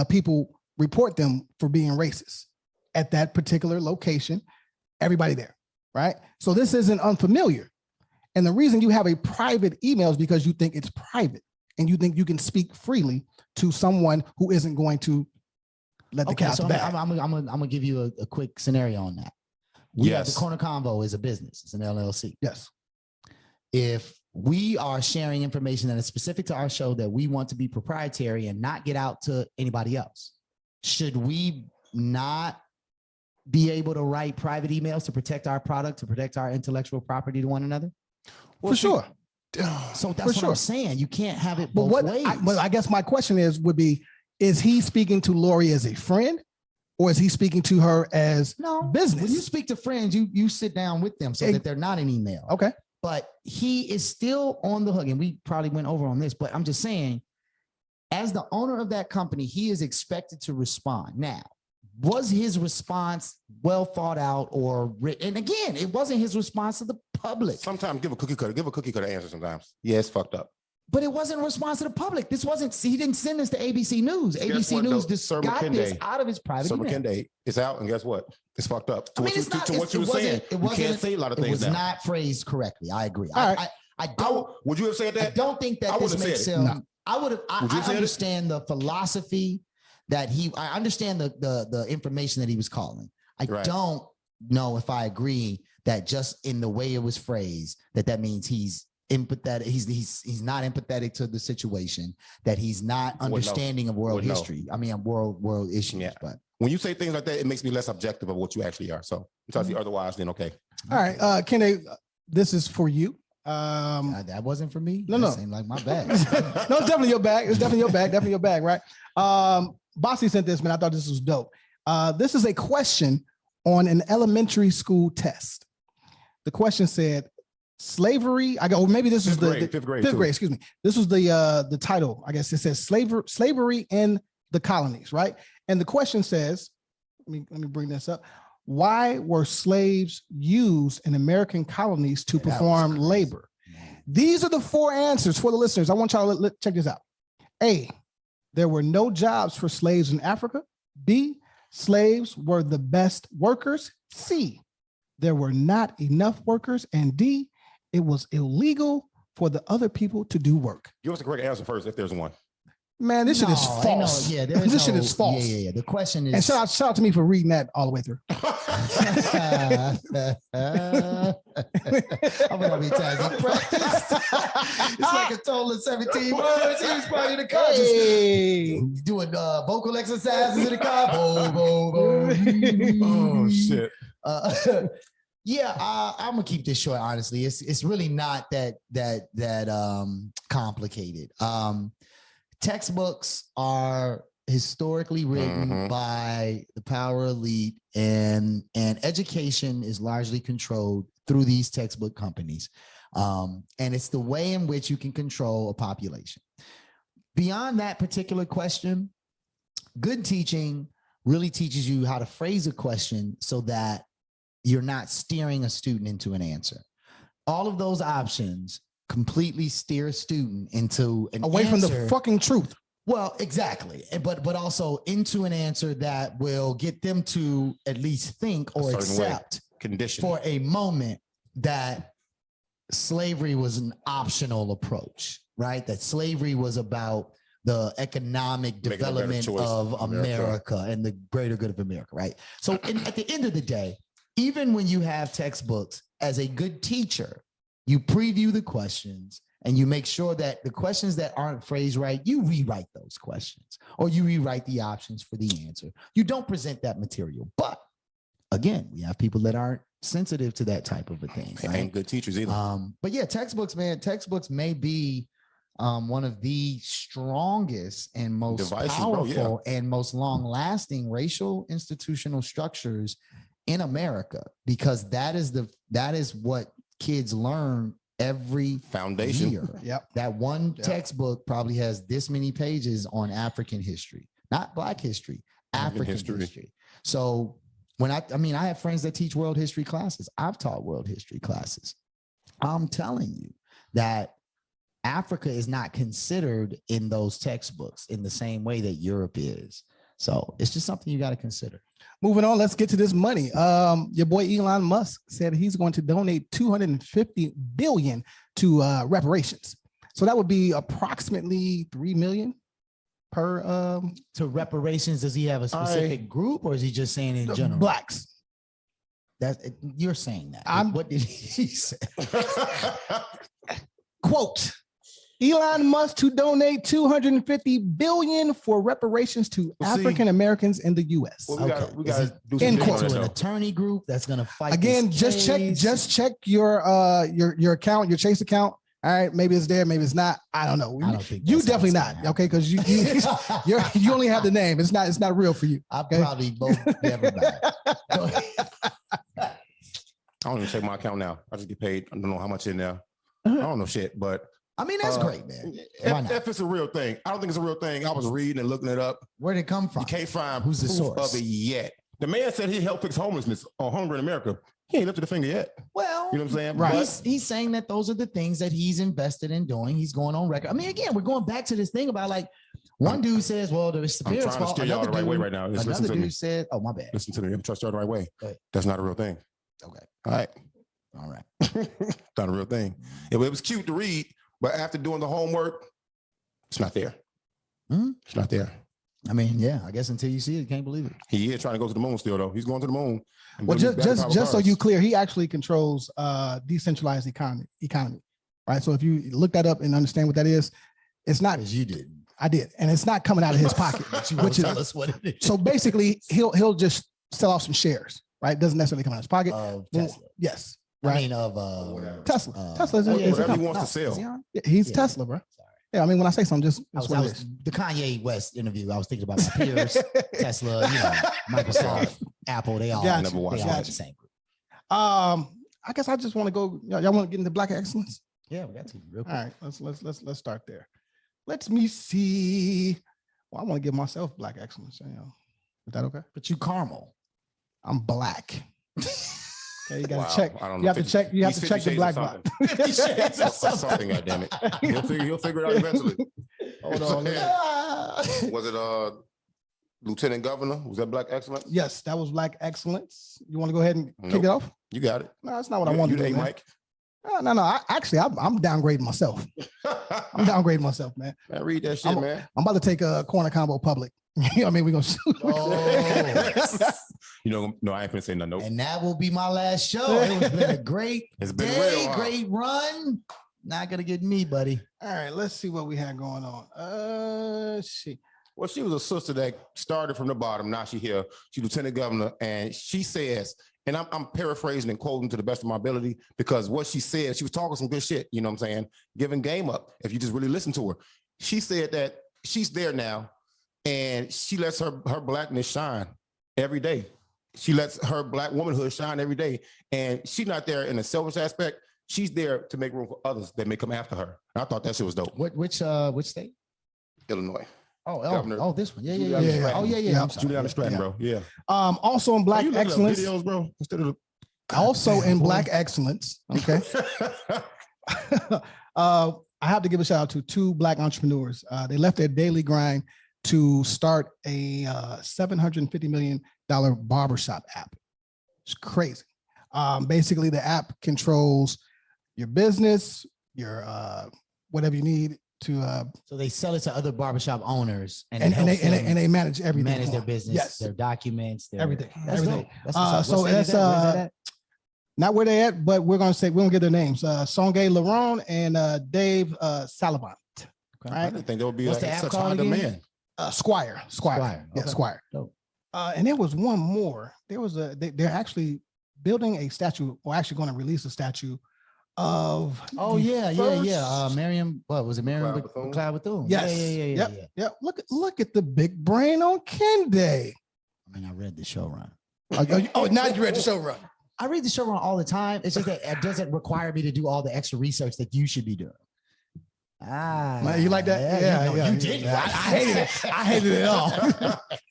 people report them for being racist at that particular location. Everybody there, right? So this isn't unfamiliar. And the reason you have a private email is because you think it's private and you think you can speak freely to someone who isn't going to let the cat's back. I'm gonna give you a quick scenario on that. We have the Corner Convo is a business. It's an LLC. Yes. If we are sharing information that is specific to our show that we want to be proprietary and not get out to anybody else, should we not be able to write private emails to protect our product, to protect our intellectual property to one another? For sure. So that's what I'm saying. You can't have it both ways. But I guess my question would be, is he speaking to Lori as a friend, or is he speaking to her as business? When you speak to friends, you sit down with them so that they're not an email. Okay. But he is still on the hook, and we probably went over on this, but I'm just saying, as the owner of that company, he is expected to respond. Now, was his response well thought out or written? And again, it wasn't his response to the public. Sometimes give a cookie cutter answer sometimes. Yeah, it's fucked up. But it wasn't a response to the public. He didn't send this to ABC News. ABC News just got this out of his private email. McKenday, it's out, and guess what? It's fucked up. To what you were saying, you can't say a lot of things. It was not phrased correctly. I agree. Right. I don't. Would you have said that? I don't think that this makes him. No. I would have. I understand the philosophy that I understand the information that he was calling. I don't know if I agree that just in the way it was phrased, that means he's empathetic. He's not empathetic to the situation, that he's not understanding of world history. I mean, world issues. Yeah. But when you say things like that, it makes me less objective of what you actually are. So if I see otherwise, then okay. All right, Kende, this is for you. That wasn't for me. No. That seemed like my bag. No, it's definitely your bag. It's definitely your bag. Definitely your bag, right? Bossy sent this, man. I thought this was dope. This is a question on an elementary school test. The question said, slavery. Maybe this was the fifth grade. Excuse me. This was the title. I guess it says slavery in the colonies, right? And the question says, let me bring this up. Why were slaves used in American colonies to perform labor? These are the 4 answers for the listeners. I want y'all to check this out. A, there were no jobs for slaves in Africa. B, slaves were the best workers. C, there were not enough workers. And D, it was illegal for the other people to do work. Give us the correct answer first, if there's one. Man, this shit is false. This shit is false. Yeah. The question is. And shout out to me for reading that all the way through. I'm gonna be tired. It's like a total of 17 words. He was probably in the car just doing vocal exercises in the car. Oh shit. I'm gonna keep this short. Honestly, it's really not that complicated. Textbooks are historically written by the power elite, and education is largely controlled through these textbook companies. And it's the way in which you can control a population. Beyond that particular question, good teaching really teaches you how to phrase a question so that you're not steering a student into an answer. All of those options completely steer a student into an away answer, from the fucking truth. Well, exactly. But also into an answer that will get them to at least think or accept condition for a moment that slavery was an optional approach, right? That slavery was about the economic development of America and the greater good of America, right? So at the end of the day, even when you have textbooks, as a good teacher, you preview the questions and you make sure that the questions that aren't phrased right, you rewrite those questions or you rewrite the options for the answer. You don't present that material. But again, we have people that aren't sensitive to that type of a thing. Right? Ain't good teachers either. But yeah, textbooks may be one of the strongest and most powerful and most long-lasting racial institutional structures in America, because that is what kids learn every Foundation. year. Yep. That one textbook probably has this many pages on African history, not Black history, African history. So when I have friends that teach world history classes. I've taught world history classes. I'm telling you that Africa is not considered in those textbooks in the same way that Europe is. So it's just something you got to consider. Moving on, let's get to this money. Your boy Elon Musk said he's going to donate $250 billion to reparations. So that would be approximately $3 million per To reparations. Does he have a specific group, or is he just saying in general? Blacks. You're saying that. What did he say? Quote, Elon Musk to donate $250 billion for reparations to African Americans in the U.S. Well, we got to do in some court to an attorney group that's going to fight again. this case. Just check your account, your Chase account. All right, maybe it's there, maybe it's not. I don't know. I don't think you that's definitely how not. it's gonna Okay, because you only have the name. It's not real for you. I'll okay? probably both never back. I don't even check my account now. I just get paid. I don't know how much in there. I don't know shit, but I mean, that's great, man. Why not? If it's a real thing, I don't think it's a real thing. I was reading and looking it up. Where'd it come from? You can't find Who's the proof source of it yet. The man said he helped fix homelessness or hunger in America. He ain't lifted a finger yet. Well, you know what I'm saying? Right. He's saying that those are the things that he's invested in doing. He's going on record. I mean, again, we're going back to this thing about like one dude says, well, it's the parents' fault. I'm trying to steer y'all the right way right now. Just listen Another to me. dude said, oh, my bad. Listen to me. I'm trust y'all the right way. Go ahead. That's not a real thing. Okay. All right. All right. Not a real thing. It was cute to read, but after doing the homework, it's not there. It's not there. I mean, yeah, I guess until you see it, you can't believe it. He is trying to go to the moon still, though. He's going to the moon. Well, just so you clear, he actually controls decentralized economy, right? So if you look that up and understand what that is, it's not as you did. I did, and it's not coming out of his pocket. Which tell us what it is. So basically, he'll just sell off some shares, right? Doesn't necessarily come out of his pocket. Of Tesla. Yes, right. I mean, of Tesla. Tesla's whatever he wants to sell. Yeah, he's Tesla, bro. Yeah, I mean, when I say something, just I was the Kanye West interview. I was thinking about my peers, Tesla, Microsoft, Apple. They all never watched the same group. I guess I just want to go. Y'all want to get into Black excellence? Yeah, we got to real quick. All right, let's start there. Let me see. Well, I want to give myself Black excellence. Is that okay? But you caramel. I'm Black. Okay, you gotta check. I don't know. You have to check. You have to check the Black box. Something, goddammit. He'll figure it out eventually. Hold on. Was it Lieutenant Governor? Was that Black excellence? Yes, that was Black excellence. You want to go ahead and kick it off? You got it. No, that's not what I want to do, Mike. No. I'm downgrading myself. I'm downgrading myself, man. Man, read that shit, man. I'm about to take a corner combo public. You know what I mean? We're gonna shoot. No, I ain't gonna say nothing. Nope. And that will be my last show. It has been a great great run. Not gonna get me, buddy. All right, let's see what we had going on. Well, she was a sister that started from the bottom. Now she here. She's Lieutenant Governor, and she says, and I'm paraphrasing and quoting to the best of my ability, because what she said, she was talking some good shit. You know what I'm saying? Giving game up. If you just really listen to her, she said that she's there now. And she lets her Blackness shine every day. She lets her Black womanhood shine every day. And she's not there in a selfish aspect. She's there to make room for others that may come after her. And I thought that shit was dope. Which state? Illinois. Oh, this one. Yeah. Oh, yeah. I'm sorry. Juliana Stratton, bro. Yeah. Also in Black excellence. Videos, bro. Instead of also in Black excellence. Okay. I have to give a shout out to two Black entrepreneurs. They left their daily grind to start a $750 million barbershop app. It's crazy. Basically, the app controls your business, your whatever you need to. So they sell it to other barbershop owners, and they manage everything. Manage their business, their documents, everything. That's everything. Dope. So that's not where they at, but we're gonna get their names. Songay Laron and Dave Salavant. Okay. Right? I didn't think there would be such high demand. Squire. Okay. Yeah, Squire. And there was one more. They're actually building a statue, or actually going to release a statue of. Oh yeah. Miriam, what was it? Miriam McLeod Bethune. Yes. Yeah. Look at the big brain on Kende. I mean, I read the show run. Oh, now you read the show run. I read the showrun all the time. It's just that it doesn't require me to do all the extra research that you should be doing. Man, you like that? Yeah. You did. I hated it. I hated it all.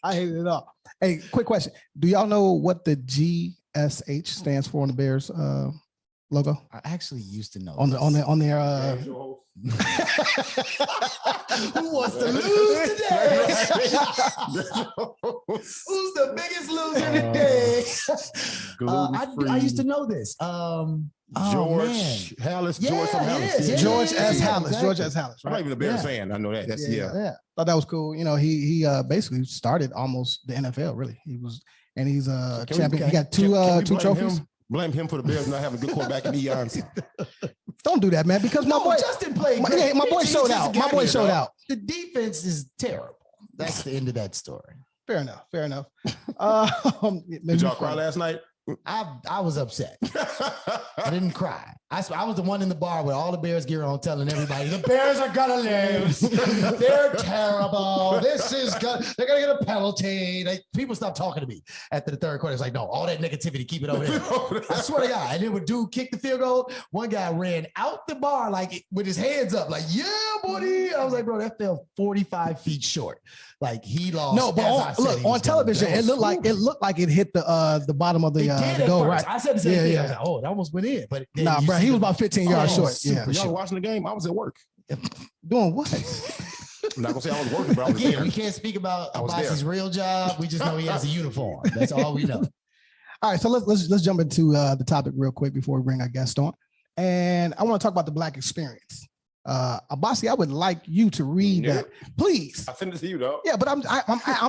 I hated it all. Hey, quick question. Do y'all know what the GSH stands for on the Bears logo? I actually used to know on their who wants to lose today? Who's the biggest loser today? I used to know this. George Hallis, George S. Hallis. George S. Hallis. Right? I'm not even a Bears fan. I know that. That's Thought that was cool. You know, he basically started almost the NFL. Really, he's a champion. He got two trophies. Blame him for the Bears not having a good quarterback in eons. Don't do that, man. Because my boy Justin played. My boy showed out. My boy showed out. The defense is terrible. That's the end of that story. Fair enough. Did y'all cry last night? I was upset. I didn't cry. I was the one in the bar with all the Bears gear on, telling everybody the Bears are gonna lose. They're terrible. They're gonna get a penalty. People stopped talking to me after the third quarter. It's like, no, all that negativity, keep it over here. I swear to God. And then when dude kicked the field goal, one guy ran out the bar like with his hands up, like, yeah, buddy. I was like, bro, that fell 45 feet short. Like he lost. No, but on television, it looked like it hit the bottom of the goal. Right. I said the same thing. I was like, oh, it almost went in. But nah, bro, he was about 15 yards short. Yeah, y'all were watching the game. I was at work. Doing what? I'm not gonna say I was working, but I was there. We can't speak about his real job. We just know he has a uniform. That's all we know. All right, so let's jump into the topic real quick before we bring our guest on, and I want to talk about the Black experience. Abasi, I would like you to read that, please. I send it to you, though. Yeah, but I'm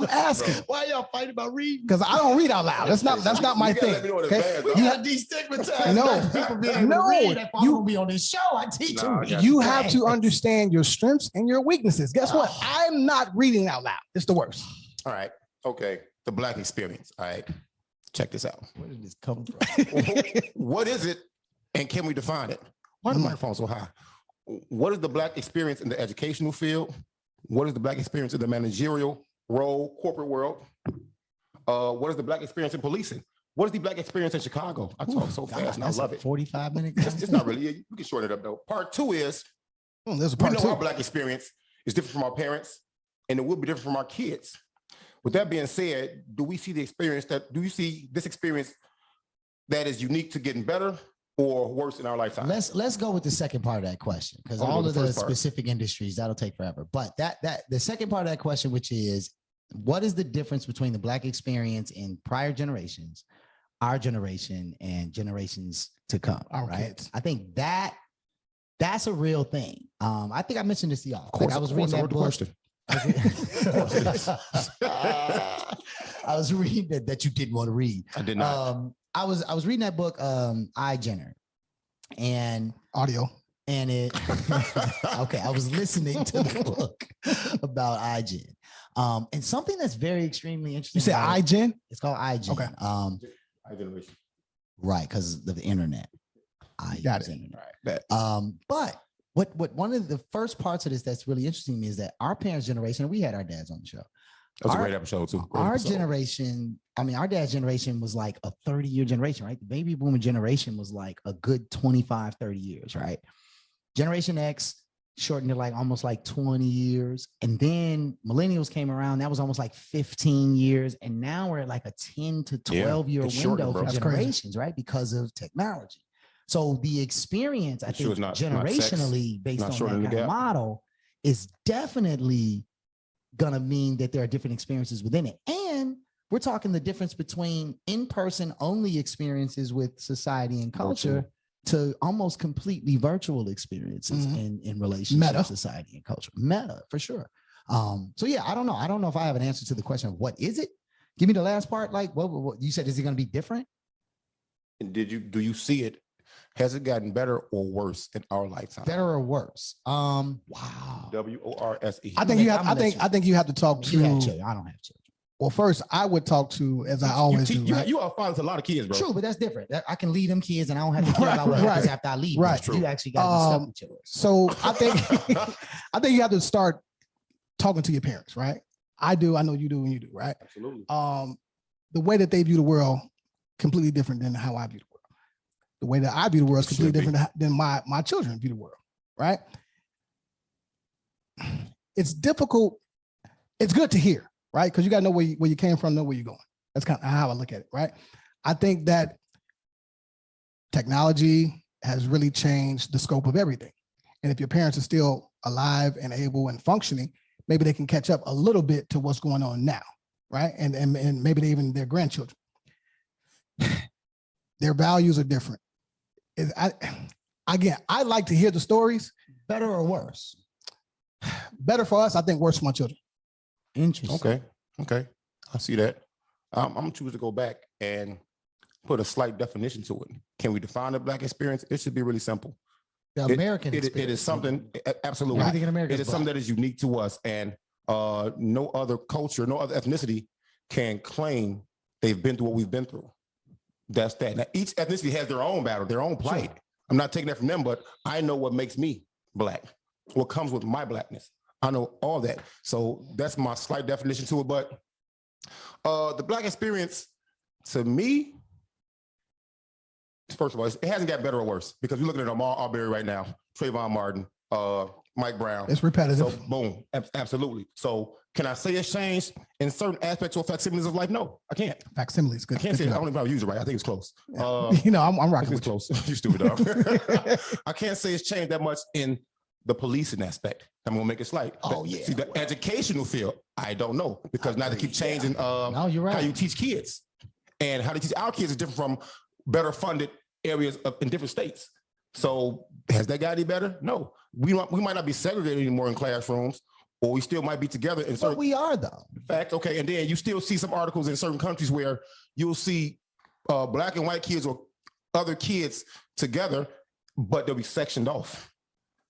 asking. Why y'all fighting about reading? Because I don't read out loud. That's not my thing. Okay? You have destigmatized. No, people being able to read. If I'm gonna be on this show, I teach you. You have to understand your strengths and your weaknesses. Guess what? I'm not reading out loud. It's the worst. All right. Okay. The Black experience. All right. Check this out. Where did this come from? What is it, and can we define it? Why are the microphones so high? What is the Black experience in the educational field? What is the Black experience in the managerial role, corporate world? What is the Black experience in policing? What is the Black experience in Chicago? I talk so fast and I love it. 45 minutes. It's not really. You can shorten it up though. Part two is there's a we part know two. our Black experience is different from our parents, and it will be different from our kids. With that being said, do you see this experience that is unique to getting better or worse in our lifetime? Let's go with the second part of that question, because all of the specific industries, that'll take forever. But the second part of that question, which is, what is the difference between the Black experience in prior generations, our generation, and generations to come? All right. Kids. I think that's a real thing. I think I mentioned this to y'all. I was reading that book. I was reading that you didn't want to read. I did not. I was reading that book, iGener, and audio, and it. Okay, I was listening to the book about iGen, and something that's very extremely interesting. You said iGen? It's called iGen. Okay. iGeneration. Right, because of the internet. Got it. Internet. But what one of the first parts of this that's really interesting to me is that our parents' generation, we had our dads on the show. That was a great episode too. Generation, our dad's generation was like a 30-year generation, right? The baby boomer generation was like a good 25, 30 years, right? Generation X shortened to like almost like 20 years. And then millennials came around. That was almost like 15 years. And now we're at like a 10 to 12-year window for generations, right? Because of technology. So the experience, I think, generationally based on that kind of model is definitely gonna mean that there are different experiences within it. And we're talking the difference between in-person only experiences with society and culture to almost completely virtual experiences in relation to society and culture. Meta, for sure. So yeah, I don't know. I don't know if I have an answer to the question of what is it? Give me the last part. Like what you said, is it gonna be different? And do you see it? Has it gotten better or worse in our lifetime? Better or worse? Wow. WORSE. I think you have to talk to. I don't have children. Well, first I would talk to, as I always do. Right? You are fathers a lot of kids, bro. True, but that's different. I can lead them kids, and I don't have to care about what happens after I leave. Right. You actually got to be stuck with yours. So I think you have to start talking to your parents, right? I do. I know you do, and you do, right? Absolutely. The way that they view the world completely different than how I view the world. The way that I view the world is completely different than my children view the world, right? It's difficult. It's good to hear, right? Because you got to know where you came from, know where you're going. That's kind of how I look at it, right? I think that technology has really changed the scope of everything. And if your parents are still alive and able and functioning, maybe they can catch up a little bit to what's going on now, right? And maybe even their grandchildren. Their values are different. I like to hear the stories. Better or worse? Better for us, I think worse for my children. Interesting. Okay. I see that. I'm gonna choose to go back and put a slight definition to it. Can we define the Black experience? It should be really simple. The American experience. It is something, absolutely. Everything in America it is something that is unique to us, and no other culture, no other ethnicity can claim they've been through what we've been through. That's that. Now, each ethnicity has their own battle, their own plight. Sure. I'm not taking that from them, but I know what makes me Black, what comes with my Blackness. I know all that. So that's my slight definition to it. But the Black experience, to me, first of all, it hasn't got better or worse, because we're looking at Ahmaud Arbery right now, Trayvon Martin, Mike Brown. It's repetitive. So boom, absolutely. So can I say it's changed in certain aspects or facsimiles of life? No, I can't. Facsimile is good. I can't say it. I don't even know how to use it right. I think it's close. I'm rocking with close. You stupid dog. I can't say it's changed that much in the policing aspect. I'm gonna make it slight. Oh yeah. See, the educational field, I don't know, because now they keep changing no, you're right. how you teach kids, and how they teach our kids is different from better funded areas in different states. So has that got any better? No. We might not be segregated anymore in classrooms, or we still might be together in certain. But we are though. Fact, okay, and then you still see some articles in certain countries where you'll see Black and white kids or other kids together, but they'll be sectioned off.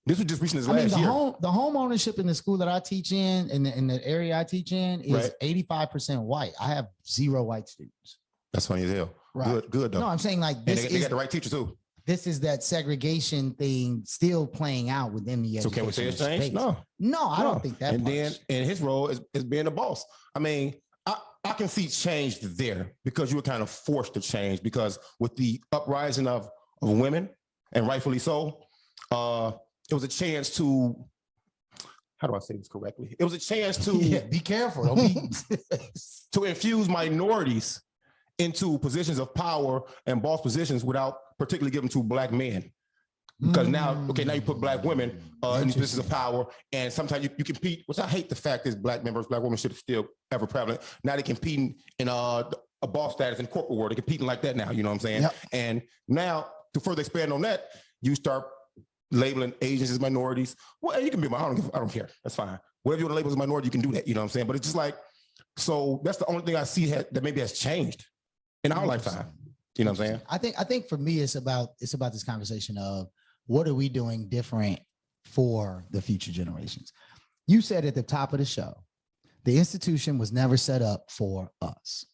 This was just recent as last year. The home ownership in the school that I teach in the area I teach in is 85% white. I have 0 white students. That's funny as hell. Right. Good though. No, I'm saying like this they got the right teacher too. This is that segregation thing still playing out within the education. So can we say it's changed? No, I don't think that. And then his role is being a boss. I mean, I can see change there, because you were kind of forced to change, because with the uprising of women, and rightfully so, it was a chance to, how do I say this correctly? It was a chance to be careful. Don't be to infuse minorities into positions of power and boss positions without particularly giving to Black men. Because now you put Black women in these positions of power, and sometimes you compete, which I hate the fact is Black men versus Black women should still ever prevalent. Now they competing in a boss status in corporate world. They're competing like that now, you know what I'm saying? Yep. And now to further expand on that, you start labeling Asians as minorities. Well, you can be, I don't care. That's fine. Whatever you want to label as a minority, you can do that. You know what I'm saying? But it's just like, so that's the only thing I see that maybe has changed in our lifetime. You know what I'm saying? I think for me, it's about this conversation of what are we doing different for the future generations? You said at the top of the show, the institution was never set up for us.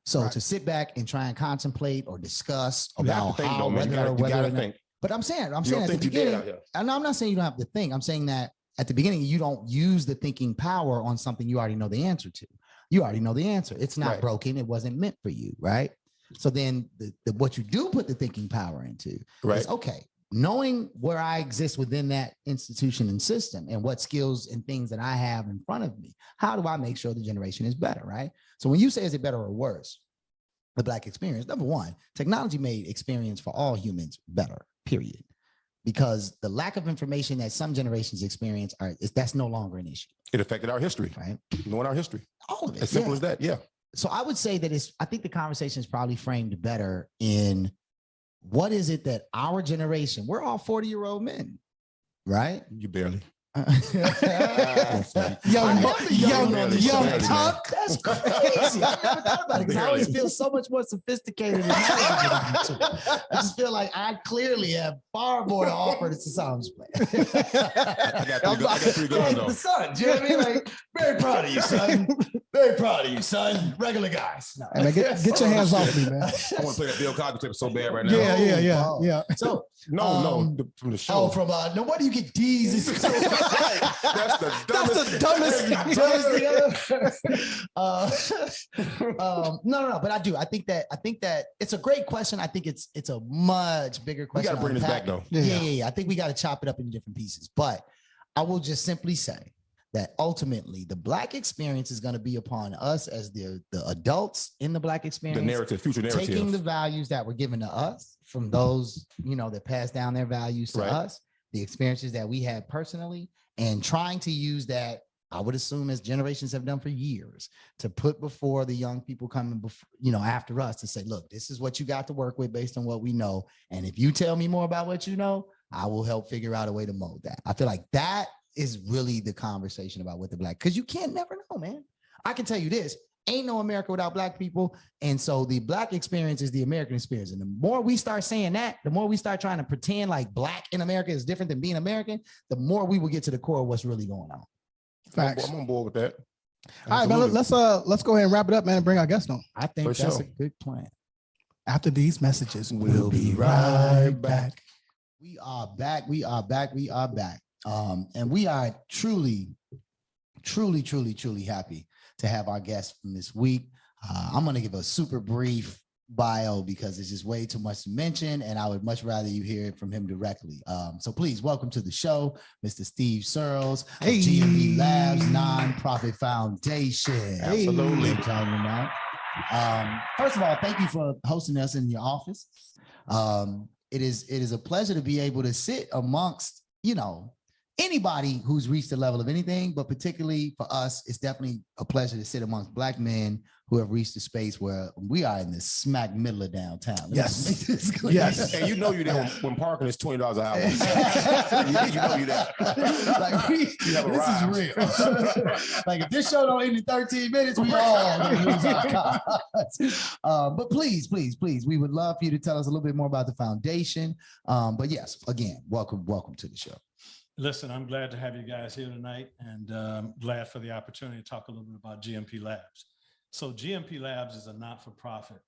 So to sit back and try and contemplate or discuss about how, whether, but I'm saying at the beginning, and I'm not saying you don't have to think. I'm saying that at the beginning, you don't use the thinking power on something you already know the answer to. You already know the answer. It's not broken. It wasn't meant for you, right? So then what you do put the thinking power into is, okay, knowing where I exist within that institution and system and what skills and things that I have in front of me, how do I make sure the generation is better, right? So when you say, is it better or worse, the Black experience, number one, technology made experience for all humans better, period. Because the lack of information that some generations experience, that's no longer an issue. It affected our history, right? Knowing our history. All of it. As simple as that, yeah. So I would say that I think the conversation is probably framed better in what is it that our generation, we're all 40-year-old men, right? You barely. young Tuck. That's crazy. I never thought about it because I always feel so much more sophisticated than I just feel like I clearly have far more to offer to society. I got three good ones, though. The son, do you know what I mean? Like, very proud of you, son. Very proud of you, son. Regular guys. No. Hey, man, get your hands off me, man. I want to play that Bill Cosby clip so bad right now. Yeah. So from the show. no, what do you get D's? That's the dumbest No. But I think that it's a great question. I think it's a much bigger We question. got to bring this back though. Yeah. I think we got to chop it up into different pieces. But I will just simply say that ultimately the Black experience is going to be upon us as the adults in the Black experience. The narrative, future narrative. Taking the values that were given to us from those, that passed down their values to us, the experiences that we had personally, and trying to use that, I would assume, as generations have done for years, to put before the young people coming before, after us, to say, look, this is what you got to work with based on what we know. And if you tell me more about what you know, I will help figure out a way to mold that. I feel like that is really the conversation about what the Black, because you can't never know, man. I can tell you this, ain't no America without Black people. And so the Black experience is the American experience. And the more we start saying that, the more we start trying to pretend like Black in America is different than being American, the more we will get to the core of what's really going on. Facts. I'm on board with that. All right, man, let's go ahead and wrap it up, man, and bring our guest on. I think that's a good plan. After these messages, we'll be right back. We are back. And we are truly happy to have our guest from this week. I'm going to give a super brief bio because it's just way too much to mention, and I would much rather you hear it from him directly. So please welcome to the show, Mr. Steve Searles of GMP Labs Nonprofit Foundation. Absolutely. First of all, thank you for hosting us in your office. It is a pleasure to be able to sit amongst, anybody who's reached the level of anything, but particularly for us, it's definitely a pleasure to sit amongst Black men who have reached a space where we are in the smack middle of downtown. Yes. Yes. And you there when parking is $20 an hour. you that. This is real. Like if this show don't end in 13 minutes, we all gonna lose our cars. But please, we would love for you to tell us a little bit more about the foundation. But yes, again, welcome to the show. Listen, I'm glad to have you guys here tonight, and glad for the opportunity to talk a little bit about GMP Labs. So GMP Labs is a not-for-profit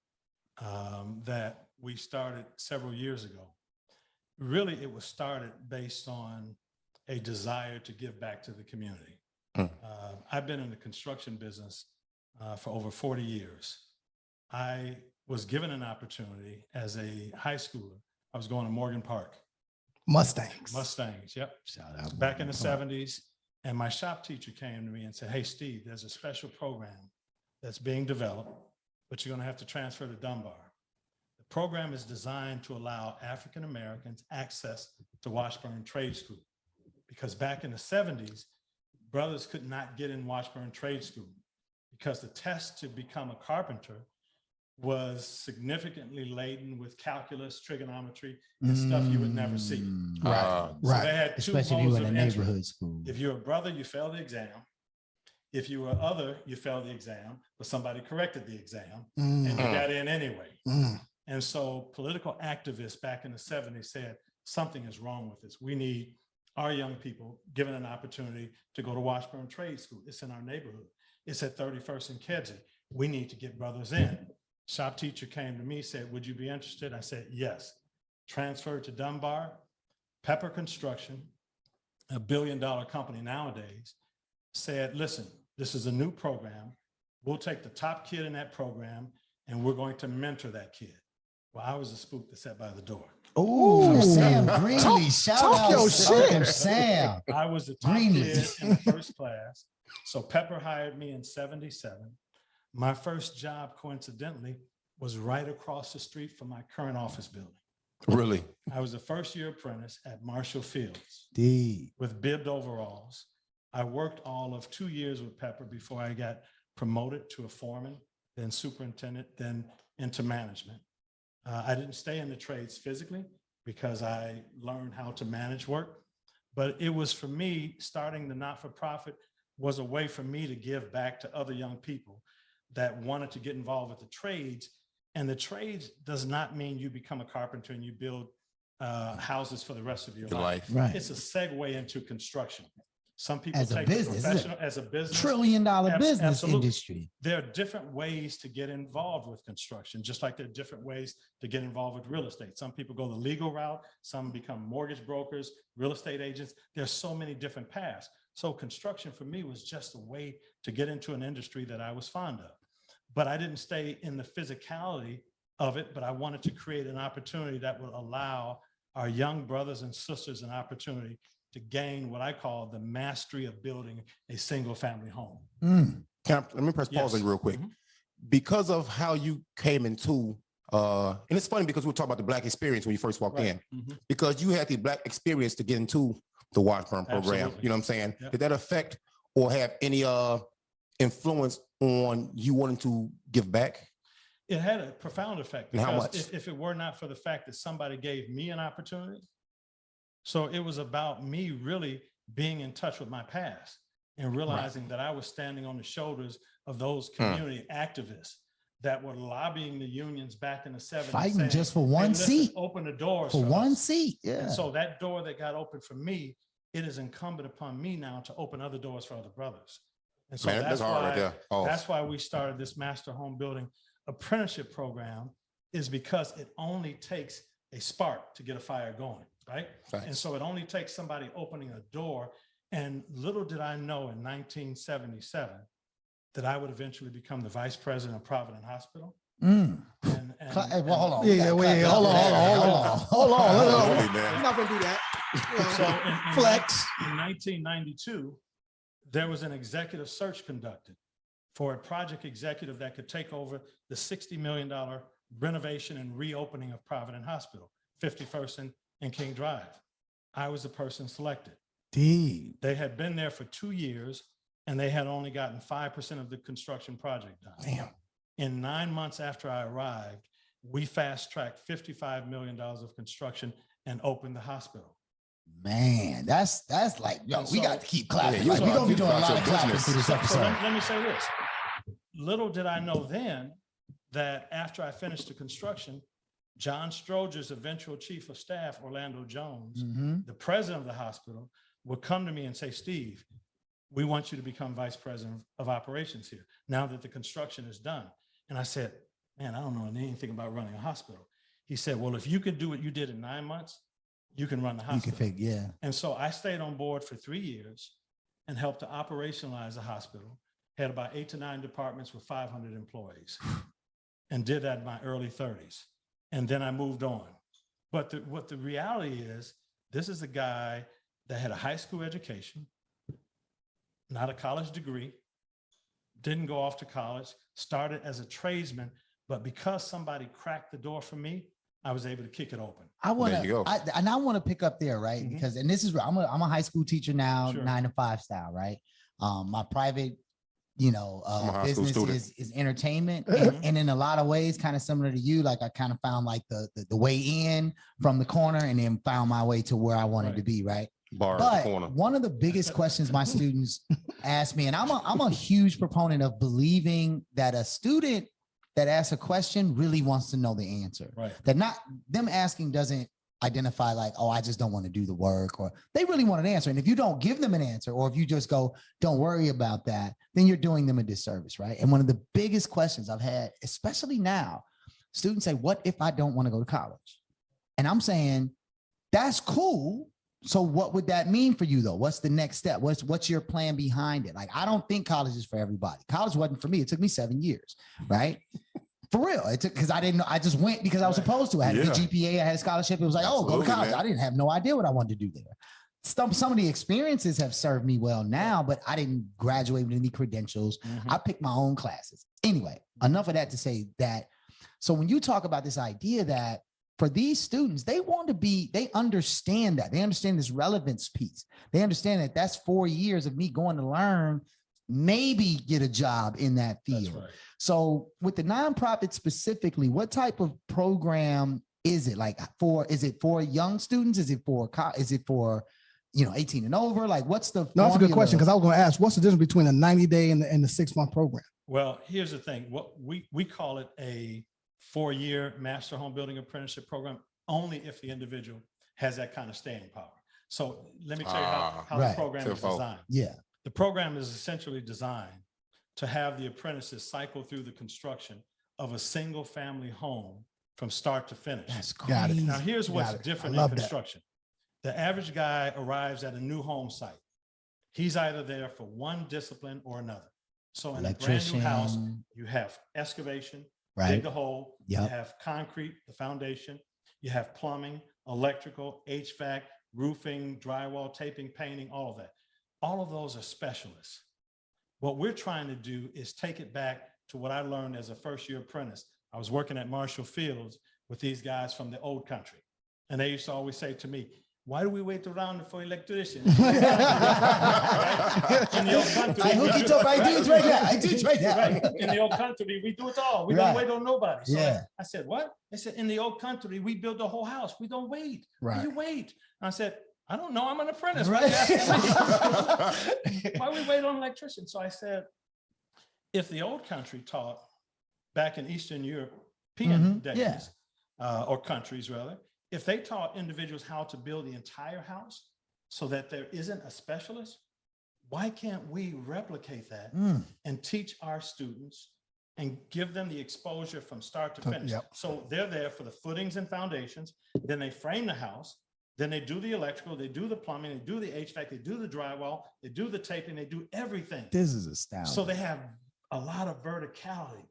that we started several years ago. Really, it was started based on a desire to give back to the community. I've been in the construction business for over 40 years. I was given an opportunity as a high schooler. I was going to Morgan Park. Mustangs, yep. Shout out. Back in the 70s. And my shop teacher came to me and said, hey, Steve, there's a special program that's being developed, but you're going to have to transfer to Dunbar. The program is designed to allow African Americans access to Washburn Trade School, because back in the 70s, brothers could not get in Washburn Trade School because the test to become a carpenter was significantly laden with calculus, trigonometry, and stuff you would never see. Right. So they had two Especially if you modes were in of a entry. neighborhood school. If you're a brother, you fail the exam. If you were other, you failed the exam, but somebody corrected the exam and you got in anyway. And so political activists back in the 70s said, something is wrong with this. We need our young people given an opportunity to go to Washburn Trade School. It's in our neighborhood. It's at 31st and Kedzie. We need to get brothers in. Shop teacher came to me, said, would you be interested? I said, yes. Transferred to Dunbar. Pepper Construction, a $1 billion company nowadays, said, listen, this is a new program. We'll take the top kid in that program and we're going to mentor that kid. Well, I was the spook that sat by the door. Oh, Sam Greenlee, shout out your shit. Sam. I was the top kid in the first class. So Pepper hired me in 77. My first job, coincidentally, was right across the street from my current office building. Really? I was a first-year apprentice at Marshall Fields with bibbed overalls. I worked all of 2 years with Pepper before I got promoted to a foreman, then superintendent, then into management. I didn't stay in the trades physically because I learned how to manage work, but it was for me, starting the not-for-profit was a way for me to give back to other young people that wanted to get involved with the trades. And the trades does not mean you become a carpenter and you build houses for the rest of your life. Right. It's a segue into construction. Some people As a take business, the professional as a business. $1 trillion business Absolutely. industry. There are different ways to get involved with construction, just like there are different ways to get involved with real estate. Some people go the legal route, some become mortgage brokers, real estate agents. There's so many different paths. So construction for me was just a way to get into an industry that I was fond of. But I didn't stay in the physicality of it, but I wanted to create an opportunity that would allow our young brothers and sisters an opportunity to gain what I call the mastery of building a single family home. Let me press pause on you real quick. Because of how you came into, and it's funny because we were talking about the Black experience when you first walked in, because you had the Black experience to get into the Washburn program. Absolutely. You know what I'm saying? Yep. Did that affect or have any influence on you wanting to give back? It had a profound effect. And how Because much? if it were not for the fact that somebody gave me an opportunity, so it was about me really being in touch with my past and realizing that I was standing on the shoulders of those community activists that were lobbying the unions back in the 70s. Fighting saying, just for "Hey, one listen, seat. open the doors For for one us." seat. Yeah. And so that door that got opened for me, it is incumbent upon me now to open other doors for other brothers. And so Man, that's hard right there. Oh. that's why we started this master home building apprenticeship program, is because it only takes a spark to get a fire going, right? Thanks. And so it only takes somebody opening a door. And little did I know in 1977 that I would eventually become the vice president of Providence Hospital. Mm. And Well, hold on. Yeah, wait, hold on. Man. We're not gonna do that. So in Flex. In 1992, there was an executive search conducted for a project executive that could take over the $60 million renovation and reopening of Providence Hospital, 51st and King Drive. I was the person selected. Indeed. They had been there for 2 years and they had only gotten 5% of the construction project done. Damn. In 9 months after I arrived, we fast-tracked $55 million of construction and opened the hospital. Man, that's like, yo, And we so- got to keep clapping. Yeah, Like, we're going to be doing a lot of your clapping business. through this So episode. let me say this. Little did I know then that after I finished the construction, John Stroger's eventual chief of staff, Orlando Jones, Mhm. the president of the hospital, would come to me and say, "Steve, we want you to become vice president of operations here now that the construction is done." And I said, "Man, I don't know anything about running a hospital." He said, "Well, if you can do what you did in 9 months, you can run the You can hospital." figure, yeah. And so I stayed on board for 3 years and helped to operationalize the hospital, had about 8 to 9 departments with 500 employees, and did that in my early 30s. And then I moved on. But what the reality is, this is a guy that had a high school education, not a college degree, didn't go off to college, started as a tradesman, but because somebody cracked the door for me, I was able to kick it open. I want There you to, go. and I want to pick up there, right? Mhm. Because, and this is where I'm a high school teacher now, Sure. 9 to 5 style, right? My private, I'm a high school business student. is entertainment, Mhm. and in a lot of ways, kind of similar to you. Like I kind of found like the way in from the corner, and then found my way to where I wanted to Right. be, right? Bar in But the corner. one of the biggest questions my students ask me, and I'm a huge proponent of believing that a student that asks a question really wants to know the answer. Right. That not them asking doesn't identify like, oh, I just don't want to do the work, or they really want an answer. And if you don't give them an answer, or if you just go, don't worry about that, then you're doing them a disservice, right? And one of the biggest questions I've had, especially now, students say, what if I don't want to go to college? And I'm saying, that's cool. So what would that mean for you though? What's the next step? What's your plan behind it? Like, I don't think college is for everybody. College wasn't for me. It took me 7 years, right? For real. It took, because I didn't know, I just went because I was supposed to. I had a good GPA, I had a scholarship. It was like, oh, go to Absolutely, college. man. I didn't have no idea what I wanted to do there. Some of the experiences have served me well now, but I didn't graduate with any credentials. Mhm. I picked my own classes. Anyway, enough of that to say that. So when you talk about this idea that for these students, they want to be, they understand that. They understand this relevance piece. They understand that that's 4 years of me going to learn, maybe get a job in that field. That's right. So with the nonprofit specifically, what type of program is it? Like is it for young students? Is it for 18 and over? Like what's the No, that's a good formula? question, because I was going to ask, what's the difference between a 90-day and the 6-month program? Well, here's the thing. What we call it a 4-year master home building apprenticeship program only if the individual has that kind of staying power. So let me tell you how Right. the program is designed. Yeah. The program is essentially designed to have the apprentices cycle through the construction of a single family home from start to finish. That's Got it. crazy. Now, here's what's Got it. different I in love that. construction. The average guy arrives at a new home site. He's either there for one discipline or another. So in a brand new house, Electrician. you have excavation, Right. dig the hole, Yep. you have concrete, the foundation, you have plumbing, electrical, HVAC, roofing, drywall, taping, painting, all of that. All of those are specialists. What we're trying to do is take it back to what I learned as a first-year apprentice. I was working at Marshall Fields with these guys from the old country. And they used to always say to me, why do we wait around for electricians? Right? In the old country, I hook it up. I do it right now. I do it right now. right. In the old country, we do it all. We Right. don't wait on nobody. So Yeah. I said, what? They said, in the old country, we build the whole house. We don't wait. Why Right. do you wait? And I said, I don't know. I'm an apprentice. Right. Why we wait on electricians? So I said, if the old country taught back in Eastern European days, Yeah. or countries rather, if they taught individuals how to build the entire house so that there isn't a specialist, why can't we replicate that and teach our students and give them the exposure from start to finish? Yep. So they're there for the footings and foundations, then they frame the house, then they do the electrical, they do the plumbing, they do the HVAC, they do the drywall, they do the taping, they do everything. This is astounding. So they have a lot of verticality,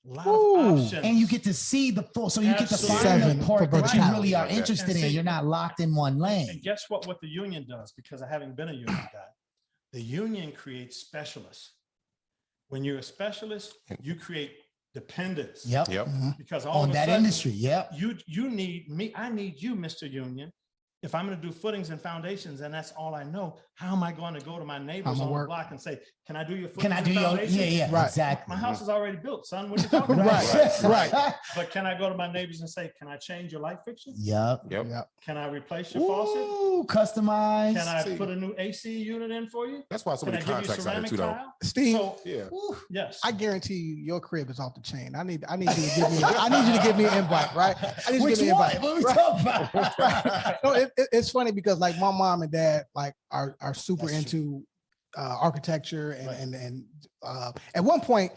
a lot Ooh. of options. And you get to see the full, so you get to Absolutely. find Seven the part for that you verticality. really are Yeah. interested And in. see- You're not locked in one And lane. guess what the union does? Because I haven't been a union guy. The union creates specialists. When you're a specialist, you create dependence. Yep. Yep. Because all On of a that sudden, industry. Yep. you need me. I need you, Mr. Union. If I'm going to do footings and foundations, and that's all I know, how am I going to go to my neighbors I'ma on the work. block and say, "Can I do your footings Can I do and your, foundations?" yeah, Right. exactly. My house is already built, son. What are you talking about? Right. But can I go to my neighbors and say, "Can I change your light fixture? Yep. Yep. Yep. Can I replace your faucet? Ooh, customized. Can I See. put a new AC unit in for you? That's why so Can I many give you contracts out here ceramic too, though. tile?" Steve, So, Yeah. yes. I guarantee you, your crib is off the chain. I need you to give me. I need you to give me an invite, right? I need you to Which give me an one? invite. What we Right. talking about? No, it's funny because like my mom and dad like are super That's into architecture and at one point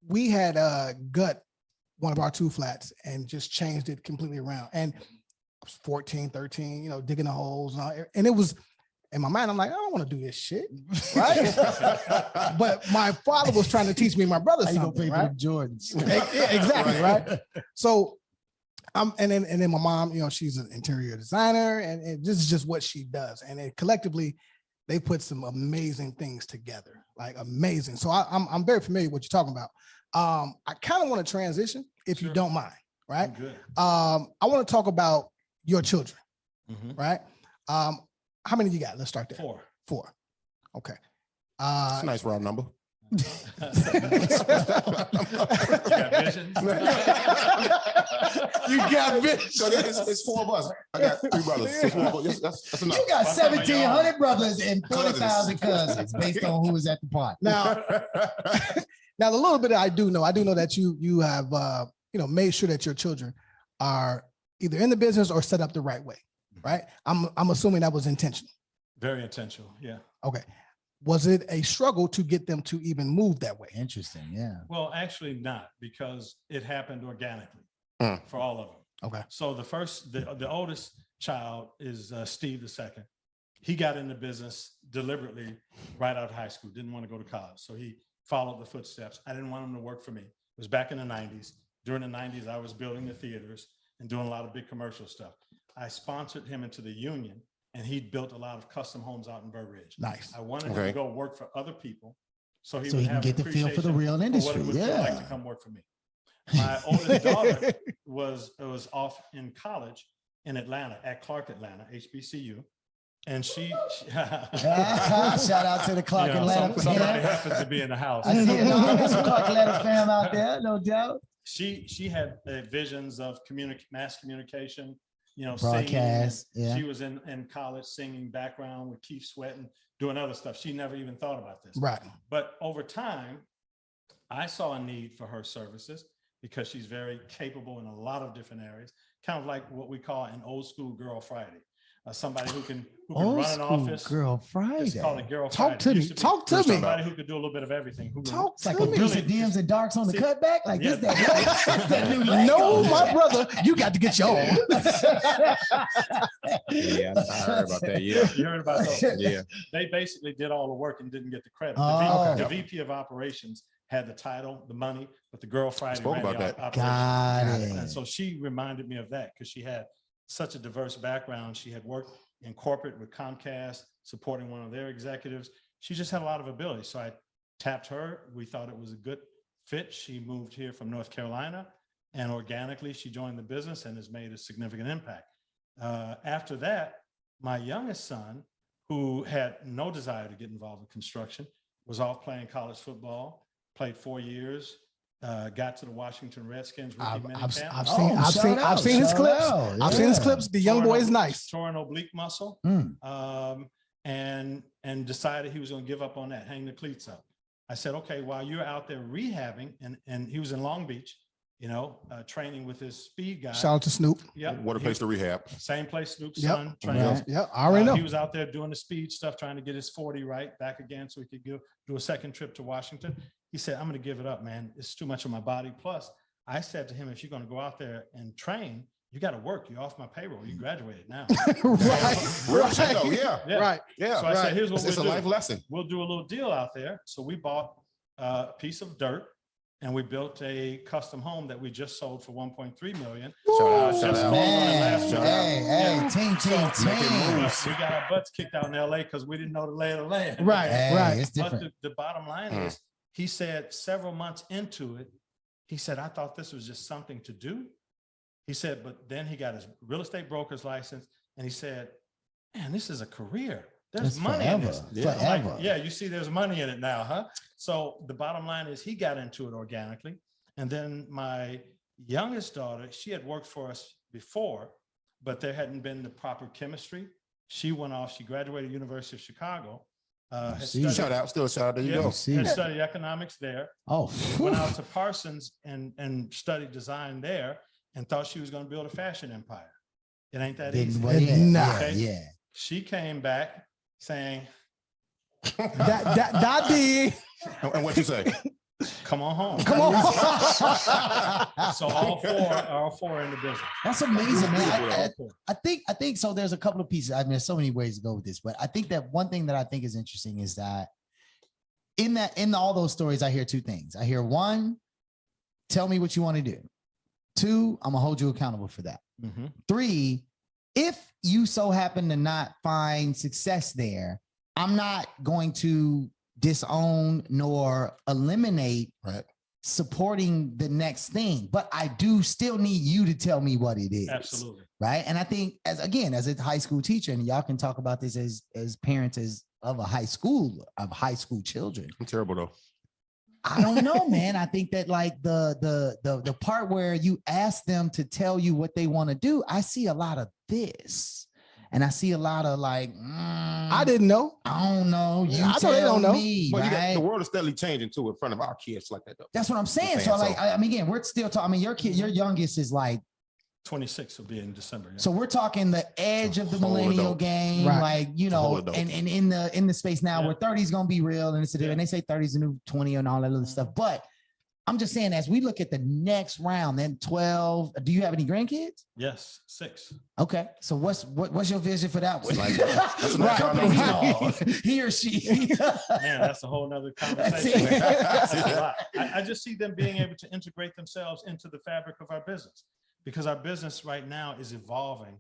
we had gut one of our two flats and just changed it completely around. And I was 14, 13, digging the holes and all, and it was in my mind. I'm like, I don't want to do this shit, right? But my father was trying to teach me and my brother How you gonna something, pay for right? the Jordans? Yeah, exactly, right? So and then my mom, she's an interior designer, and this is just what she does. And collectively, they put some amazing things together, like amazing. So I'm very familiar with what you're talking about. I kind of want to transition, if you don't mind, right? Good. I want to talk about your children, Mhm. right? How many you got? Let's start there. 4. 4. Okay. It's a nice round number. You got visions? You got bitch. So it's 4 of us. I got 3 brothers. So 4 of us. That's enough. You got What's up, 1,700 brothers and Cousins. 40,000 cousins based on who was at the party. Now, now the little bit that I do know that you have made sure that your children are either in the business or set up the right way, right? I'm assuming that was intentional. Very intentional. Yeah. Okay. Was it a struggle to get them to even move that way? Interesting. Yeah. Well, actually not, because it happened organically for all of them. Okay. So the oldest child is Steve II. He got into business deliberately right out of high school, didn't want to go to college. So he followed the footsteps. I didn't want him to work for me. It was back in the 90s. During the 90s, I was building the theaters and doing a lot of big commercial stuff. I sponsored him into the union, and he'd built a lot of custom homes out in Burr Ridge. Nice. I wanted him to go work for other people so he So would he can have get the feel for the appreciation real for what industry. it would feel like to Yeah. come work for me. My oldest daughter was off in college in Atlanta at Clark Atlanta, HBCU. And she Shout out to the Clark Atlanta. somebody happens to be in the house. I see it. No, there's some Clark Atlanta fam out there, no doubt. She had visions of mass communication, Broadcast, singing. yeah. She was in college singing background with Keith Sweat and doing other stuff. She never even thought about this. Right. But over time, I saw a need for her services because she's very capable in a lot of different areas, kind of like what we call an old school girl Friday. somebody who can run an office. Girl Friday. It's called a Girl Talk Friday. to me. Talk to me. Somebody who could do a little bit of everything. Talk like to a me. piece of DMs and darks on the cutback. Like Yeah. that new No, my brother, you got to get your own. Yeah, I heard about that. Yeah. You heard about those? Yeah. They basically did all the work and didn't get the credit. Oh. The VP of operations had the title, the money, but the Girl Friday Spoke ran about the that. operation. Got it. And so she reminded me of that because she had such a diverse background. She had worked in corporate with Comcast, supporting one of their executives. She just had a lot of ability. So I tapped her. We thought it was a good fit. She moved here from North Carolina, and organically she joined the business and has made a significant impact. After that, my youngest son, who had no desire to get involved with construction, was off playing college football, played 4 years, got to the Washington Redskins rookie minicamp. I've seen his clips. I've seen his clips. The young boy is nice. Torn oblique muscle, and decided he was going to give up on that, hang the cleats up. I said, okay, while you're out there rehabbing, and he was in Long Beach, training with his speed guy. Shout out to Snoop. Yep. What a place to rehab. Same place Snoop's Yep. son trains. Yeah, I already know. He was out there doing the speed stuff, trying to get his 40 right back again so he could do a second trip to Washington. He said, I'm going to give it up, man. It's too much of my body. Plus, I said to him, if you're going to go out there and train, you got to work. You're off my payroll. You graduated now. Real shit though. Yeah. Right. Yeah. So I said, here's what It's a we'll life do. lesson. We'll do a little deal out there. So we bought a piece of dirt and we built a custom home that we just sold for 1.3 million. Shout out. Hey, team. We got our butts kicked out in LA because we didn't know the lay of the land. Right. It's But different. the bottom line is, he said several months into it, he said, I thought this was just something to do. He said, but then he got his real estate broker's license and he said, man, this is a career. There's It's money forever. in this. Forever. Like, yeah, you see there's money in it now, huh? So the bottom line is he got into it organically. And then my youngest daughter, she had worked for us before, but there hadn't been the proper chemistry. She went off, she graduated University of Chicago. Shout out, still a shout out. There you go. Had studied economics there. Oh, Went out to Parsons and studied design there and thought she was going to build a fashion empire. It ain't that easy. Yeah. She came back saying, that did. And what you say? come on home. Come on. So all four in the business. That's amazing, man. I think so. There's a couple of pieces. I mean, there's so many ways to go with this, but I think that one thing that I think is interesting is that in all those stories, I hear two things. I hear one, tell me what you want to do. Two, I'm gonna hold you accountable for that. Three, if you so happen to not find success there, I'm not going to disown nor eliminate supporting the next thing, but I do still need you to tell me what it is. Absolutely. Right. And I think as a high school teacher, and y'all can talk about this as parents of high school children. I'm terrible though. I don't know, man. I think that like the part where you ask them to tell you what they want to do, I see a lot of this. And I see a lot of like, I didn't know. I don't know. You I know tell they don't know. me, But right? the world is steadily changing too in front of our kids like that though. That's what I'm saying. So like, I mean, again, we're still talking. I mean, your youngest is like 26 will be in December. Yeah. So we're talking the edge of the millennial game, Right. like, you know, and in the space now where 30 is gonna be real, and and they say 30 is the new 20 and all that other stuff. But I'm just saying, as we look at the next round, then 12. Do you have any grandkids? Yes, 6. Okay, so what's your vision for that one? He or she. Man, that's a whole nother conversation. That's a lot. I just see them being able to integrate themselves into the fabric of our business, because our business right now is evolving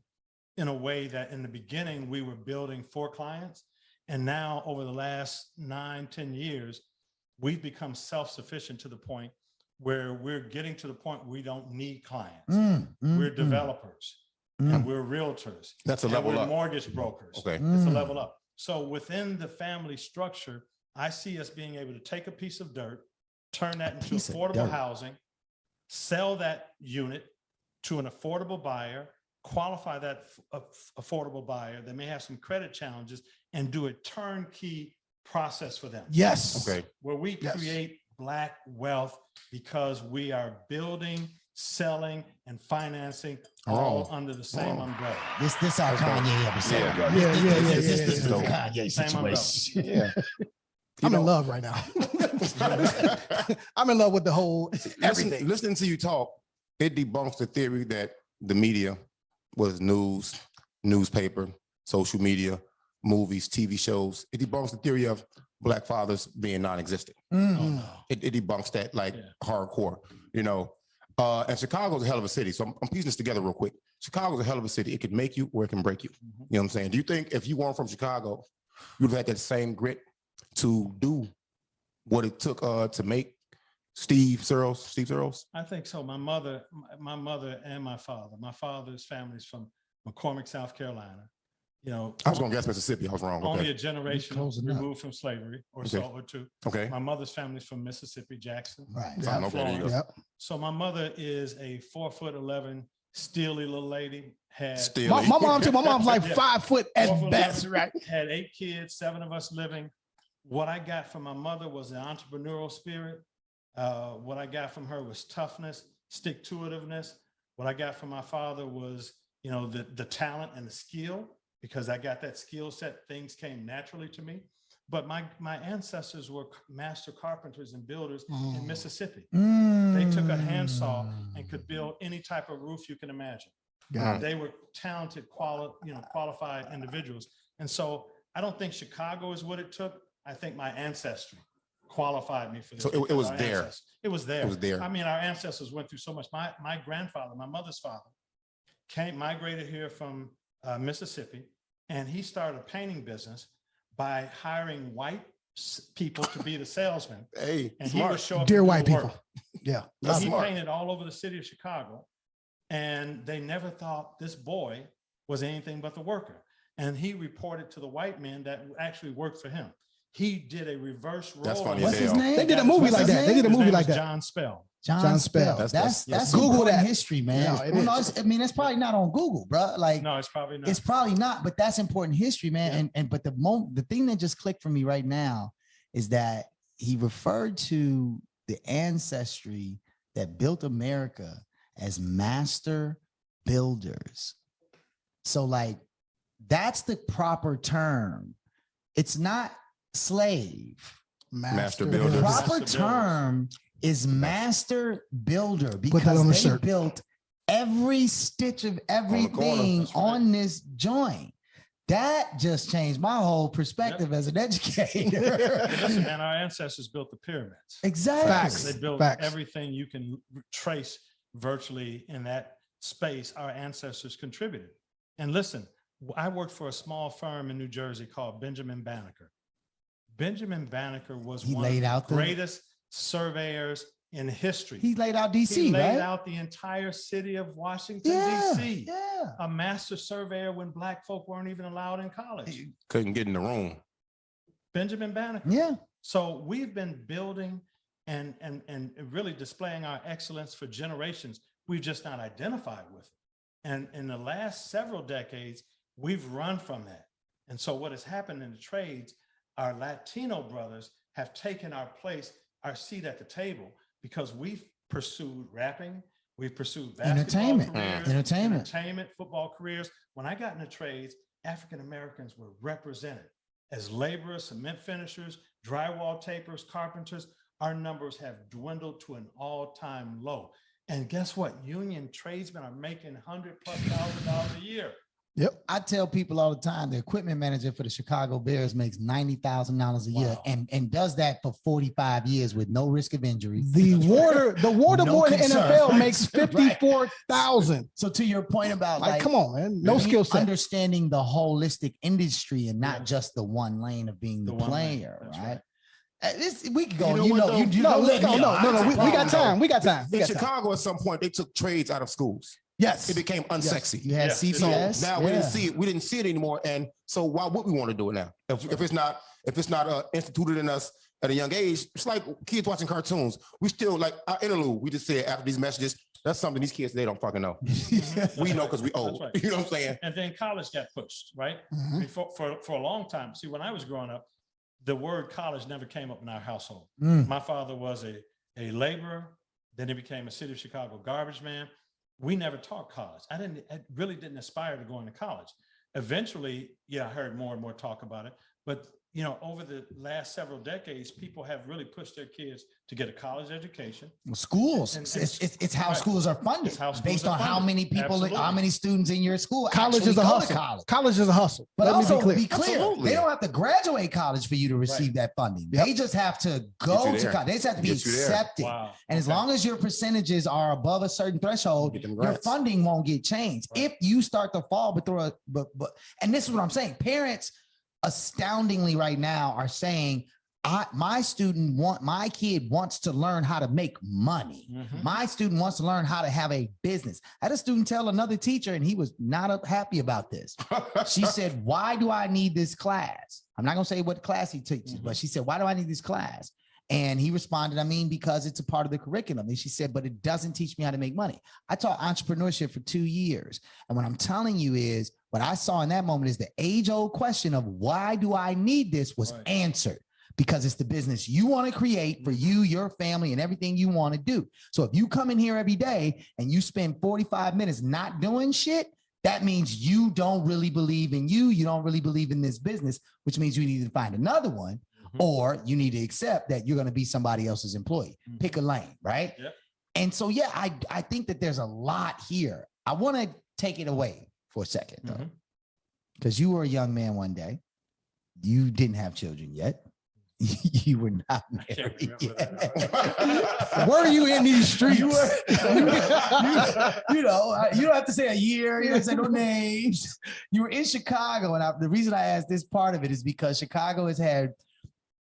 in a way that in the beginning we were building for clients, and now over the last 9-10 years, we've become self-sufficient to the point where we're getting to the point we don't need clients. We're developers and we're realtors. That's a level we're up. Mortgage brokers. Okay. It's a level up. So within the family structure, I see us being able to take a piece of dirt, turn that into affordable housing, sell that unit to an affordable buyer, qualify that affordable buyer. They may have some credit challenges, and do a turnkey process for them. Yes. Okay. Where we create Black wealth because we are building selling, and financing all under the same umbrella. This our Kanye episode. Yeah. This is the Kanye Same situation. Yeah. I'm in love right now. I'm in love with the whole everything. Listening to you talk, it debunks the theory that the media was news, newspaper, social media, movies, TV shows. It debunks the theory of Black fathers being non-existent. It debunks that like hardcore, you know. And Chicago's a hell of a city. So I'm piecing this together real quick. Chicago's a hell of a city. It could make you or it can break you. You know what I'm saying? Do you think if you weren't from Chicago, you'd have had that same grit to do what it took to make Steve Searles? I think so. My mother and my father. My father's family's from McCormick, South Carolina. You know, I was gonna guess Mississippi. I was wrong. Only Okay. a generation removed from slavery, or so, or two. Okay. My mother's family's from Mississippi, Jackson. Right. Fine, okay, there you go. Yep. So my mother is a 4'11", steely little lady. My mom too. My mom's like 5 foot at 4'11", best, right? Had 8 kids, 7 of us living. What I got from my mother was the entrepreneurial spirit. What I got from her was toughness, stick-to-itiveness. What I got from my father was, you know, the talent and the skill, because I got that skill set. Things came naturally to me. But my ancestors were master carpenters and builders in Mississippi. They took a handsaw and could build any type of roof you can imagine. They were talented, qualified individuals. And so I don't think Chicago is what it took. I think my ancestry qualified me for this. So it was there. It was there. It was there. I mean, our ancestors went through so much. My grandfather, my mother's father, migrated here from Mississippi, and he started a painting business by hiring white people to be the salesman. Hey, and smart. he would show up. Dear and do white the work. people. Yeah. That's He smart. painted all over the city of Chicago, and they never thought this boy was anything but the worker. And he reported to the white men that actually worked for him. He did a reverse role. That's funny. What's his name? They did a movie like that. They did a movie like that. John Spell. John Spell. Spell. That's Google important that. history, man. No, it Well, no, is. I mean, it's probably not on Google, bro. Like, No, it's probably not. it's probably not, but that's important history, man. And but the thing that just clicked for me right now is that he referred to the ancestry that built America as master builders. So like, that's the proper term. It's not slave. Master The builder. proper term is master builder, that because on the they shirt. built every stitch of everything That's right. on this joint. That just changed my whole perspective as an educator. Listen, man, our ancestors built the pyramids. Exactly. Facts. They built Facts. everything you can trace virtually in that space. Our ancestors contributed. And listen, I worked for a small firm in New Jersey called Benjamin Banneker. Benjamin Banneker was He one laid of out the the- greatest surveyors in history. He laid out He DC, laid right? out the entire city of Washington, Yeah, D.C. yeah. A master surveyor when Black folk weren't even allowed in college. Couldn't get in the room. Benjamin Banneker. Yeah. So we've been building and really displaying our excellence for generations. We've just not identified with it. And in the last several decades, we've run from that. And so what has happened in the trades, our Latino brothers have taken our place, our seat at the table, because we've pursued rapping, we've pursued basketball careers, entertainment, football careers. When I got in the trades, African Americans were represented as laborers, cement finishers, drywall tapers, carpenters. Our numbers have dwindled to an all-time low. And guess what? Union tradesmen are making $100,000+ a year. Yep. I tell people all the time, the equipment manager for the Chicago Bears makes $90,000 a year and does that for 45 years with no risk of injury. The water No boy in the concern. NFL makes Right. 54,000. So to your point about Like, come on, man. No skill set. Understanding the holistic industry and not just the one lane of being the one lane. player, That's right? We could go. You know what, though? No. We got time. We got time. In Chicago, at some point, they took trades out of schools. Yes. It became unsexy. You had CPS. So now we didn't see it. We didn't see it anymore. And so why would we want to do it now? If it's not instituted in us at a young age, it's like kids watching cartoons. We still like our interlude. We just said after these messages, that's something these kids, they don't fucking know. We know because we old. Right. You know what I'm saying? And then college got pushed, right? For a long time. See, when I was growing up, the word college never came up in our household. My father was a laborer, Then he became a City of Chicago garbage man. We never taught college. I really didn't aspire to go into college. Eventually, yeah, I heard more and more talk about it. But, you know, over the last several decades, people have really pushed their kids to get a college education. Schools, it's how schools are funded based on how many people, how many students in your school. College is a hustle. College is a hustle. But also be clear, they don't have to graduate college for you to receive that funding. They just have to go to college. They just have to be accepted. Wow. And as long as your percentages are above a certain threshold, your funding won't get changed. If you start to fall, and this is what I'm saying, parents astoundingly right now are saying, my kid wants to learn how to make money. My student wants to learn how to have a business. I had a student tell another teacher, and he was not happy about this. She said, why do I need this class? I'm not going to say what class he teaches, but she said, why do I need this class? And he responded, I mean, because it's a part of the curriculum. And she said, but it doesn't teach me how to make money. I taught entrepreneurship for 2 years. And what I'm telling you is, what I saw in that moment is the age-old question of why do I need this was answered, because it's the business you want to create for you, your family, and everything you want to do. So if you come in here every day and you spend 45 minutes not doing shit, that means you don't really believe in you. You don't really believe in this business, which means you need to find another one, or you need to accept that you're going to be somebody else's employee. Pick a lane, right? Yep. And so, yeah, I think that there's a lot here. I want to take it away for a second, though, because you were a young man one day. You didn't have children yet. You were not married yet. Were you in these streets? You don't have to say a year. You don't have to say no names. You were in Chicago, and the reason I asked this part of it is because Chicago has had,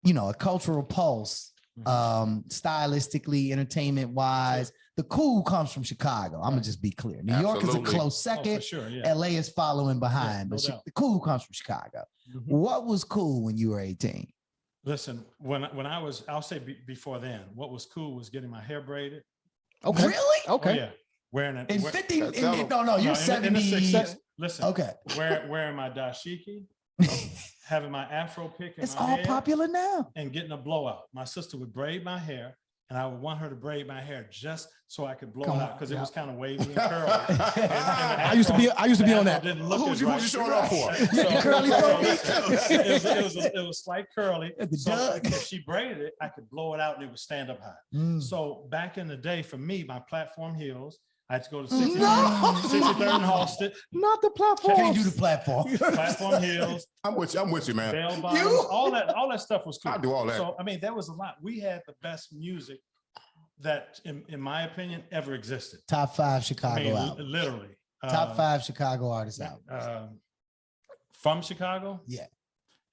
a cultural pulse, stylistically, entertainment wise. The cool comes from Chicago. I'm gonna just be clear. New York is a close second. Sure, yeah. LA is following behind, but the cool comes from Chicago. What was cool when you were 18? Listen, when I was, I'll say before then, what was cool was getting my hair braided. Okay. Really? Okay. Oh, yeah. Wearing it. You're 70. Listen. Okay. Wearing my dashiki, having my afro pick in it's my all hair, popular now. and getting a blowout. My sister would braid my hair, and I would want her to braid my hair just so I could blow it out because it was kind of wavy and curly. I used to be on that. Who's you showing off for? It was slight curly. So if she braided it, I could blow it out and it would stand up high. So back in the day, for me, my platform heels, I had to go to 63rd and Halsted. Not the platform. Can't do the platform. Platform heels. I'm with you, man. Bell bottoms, all that stuff was cool. I do all that. So I mean, there was a lot. We had the best music that, in my opinion, ever existed. Top 5 Chicago album. Literally. Top 5 Chicago artists album. From Chicago? Yeah.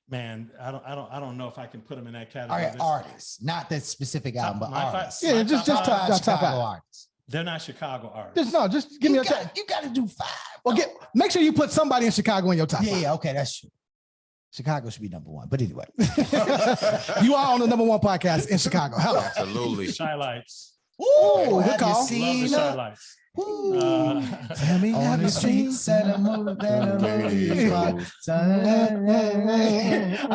Man, I don't know if I can put them in that category. All right, artists, not that specific album, but artists. Yeah, just top 5 Chicago artists. They're not Chicago artists. Just give me a top. You got to do 5. Well, make sure you put somebody in Chicago in your top 5. Yeah, okay, that's true. Chicago should be number 1, but anyway. You are on the number 1 podcast in Chicago. Hello. Absolutely. Shy Lights. Ooh, good call. Love the Shy Lights. Tell me, have you seen? I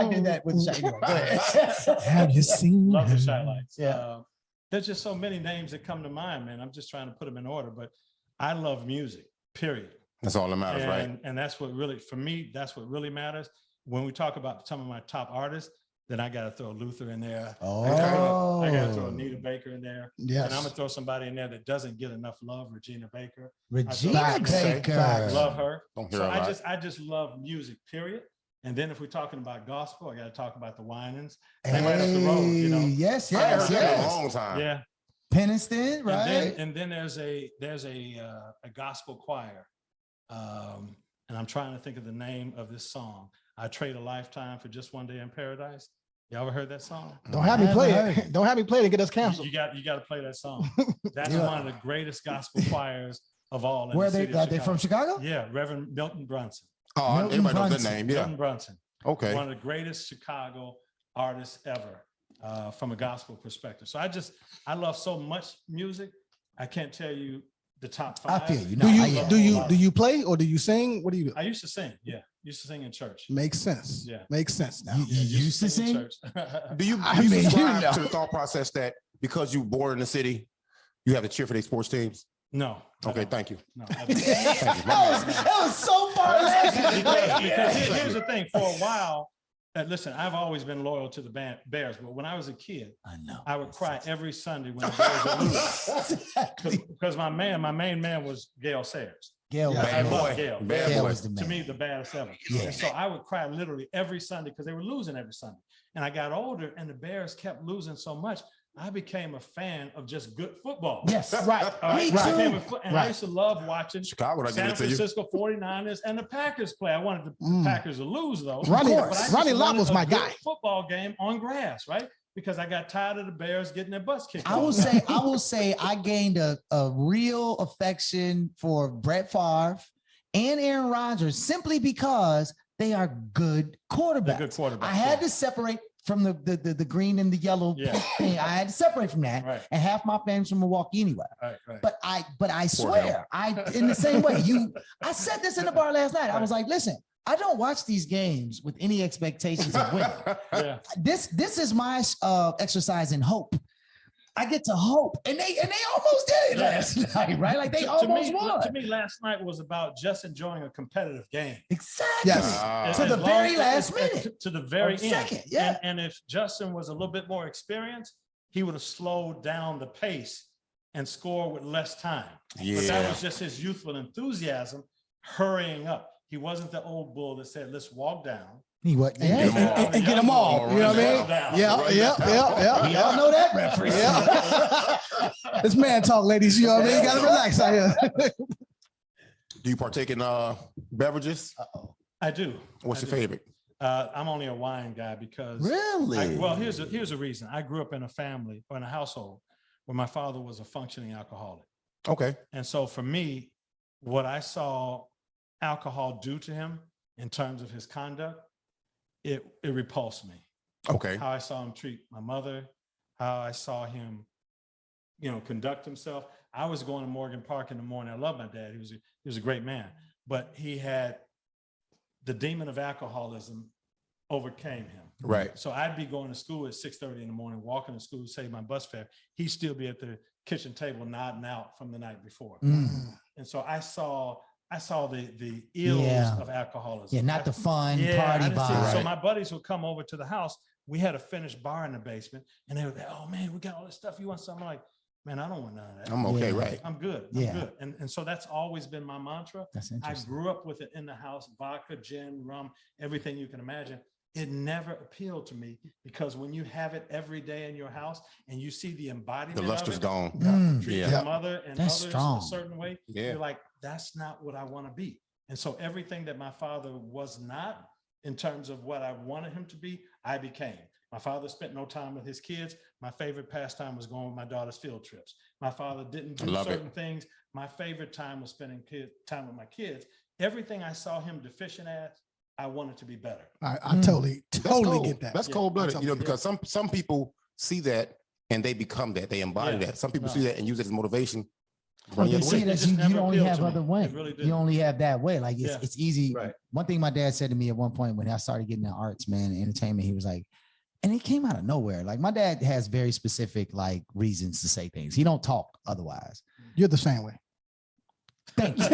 did that with Shy. Go ahead. Have you seen? Love the Shy Lights. Yeah. There's just so many names that come to mind, man. I'm just trying to put them in order, but I love music, period. That's all that matters, right? And that's what really, for me, that's what really matters. When we talk about some of my top artists, then I got to throw Luther in there. Oh. I got to throw Anita Baker in there. Yes. And I'm going to throw somebody in there that doesn't get enough love, Regina Baker. Regina Baker. Love her. Don't hear so I just love music, period. And then if we're talking about gospel, I got to talk about the Winans. They right up the road, Yes. A long time. Yeah. Peniston, right? And then there's a gospel choir. And I'm trying to think of the name of this song. I trade a lifetime for just one day in paradise. You ever heard that song? Don't have me play it. Don't have me play it and get us canceled. You got to play that song. That's one of the greatest gospel choirs of all. Where are they from Chicago? Yeah, Reverend Milton Brunson. Oh, everybody knows that name. Yeah. Milton Brunson. Okay. One of the greatest Chicago artists ever from a gospel perspective. So I love so much music. I can't tell you the top 5. I feel you. Do you play or do you sing? What do you do? I used to sing. Yeah. Used to sing in church. Makes sense. Yeah. Makes sense now. You used to sing? Do you subscribe to the thought process that because you born in the city, You have to cheer for their sports teams? No. Okay, thank you. No. Thank you. that was so far because here's the thing. For a while, listen, I've always been loyal to the Bears, but when I was a kid, I would cry every Sunday when the Bears would lose. Because my main man was Gail Sayers. Gail was I love Gail. Gail was the man. To me, the baddest ever. Yeah. And so I would cry literally every Sunday because they were losing every Sunday. And I got older and the Bears kept losing so much. I became a fan of just good football. Yes, right. Me too. And I used to love watching Chicago, San Francisco 49ers and the Packers play. I wanted the Packers to lose, though. Ronnie Lott was my guy. Football game on grass, right? Because I got tired of the Bears getting their butts kicked. I will say I gained a real affection for Brett Favre and Aaron Rodgers simply because they are good quarterbacks. They're good quarterbacks. I had to separate from the green and the yellow thing. I had to separate from that. Right. And half my family's from Milwaukee anyway. Right. But I swear, in the same way, I said this in the bar last night. I was like, listen, I don't watch these games with any expectations of winning. This is my exercise in hope. I get to hope, and they almost did it last night, right? Like they almost won. To me, last night was about just enjoying a competitive game. Exactly. Yes. To the very last minute. To the very end. Second, yeah. And if Justin was a little bit more experienced, he would have slowed down the pace and scored with less time. Yeah. But that was just his youthful enthusiasm hurrying up. He wasn't the old bull that said, let's walk down. He what? And get them all. You know what I mean? Yeah. We all know that reference. Yeah. It's man talk, ladies. You know what I mean? You gotta relax out here. Do you partake in beverages? I do. What's your favorite? I'm only a wine guy because really. Here's a reason. I grew up in a family or in a household where my father was a functioning alcoholic. Okay. And so for me, what I saw alcohol do to him in terms of his conduct, it repulsed me. Okay. How I saw him treat my mother, how I saw him, conduct himself. I was going to Morgan Park in the morning. I love my dad. He was a great man, but he had the demon of alcoholism overcame him. Right. So I'd be going to school at 6:30 in the morning, walking to school, save my bus fare. He'd still be at the kitchen table nodding out from the night before. And so I saw the ills of alcoholism. Yeah, not the fun party vibe. So my buddies would come over to the house. We had a finished bar in the basement, and they would be, oh man, we got all this stuff. You want something? I'm like, man, I don't want none of that. I'm okay, right? I'm good. I'm good. And so that's always been my mantra. That's I interesting. grew up with it in the house, vodka, gin, rum, everything you can imagine. It never appealed to me because when you have it every day in your house and you see the embodiment, The luster's of it, gone. treat your mother and That's others strong. a certain way, Yeah. you're like, that's not what I want to be. And so everything that my father was not in terms of what I wanted him to be, I became. My father spent no time with his kids. My favorite pastime was going with my daughter's field trips. My father didn't do certain things. My favorite time was spending time with my kids. Everything I saw him deficient at, I wanted to be better. I totally get that. That's cold-blooded, because some people see that and they become that. They embody that. Some people see that and use it as motivation. You see that you only have other way. Really you only have that way. Like it's easy. Right. One thing my dad said to me at one point when I started getting into arts, man, and entertainment, he was like, and it came out of nowhere. Like my dad has very specific like reasons to say things. He don't talk otherwise. You're the same way. Thank you.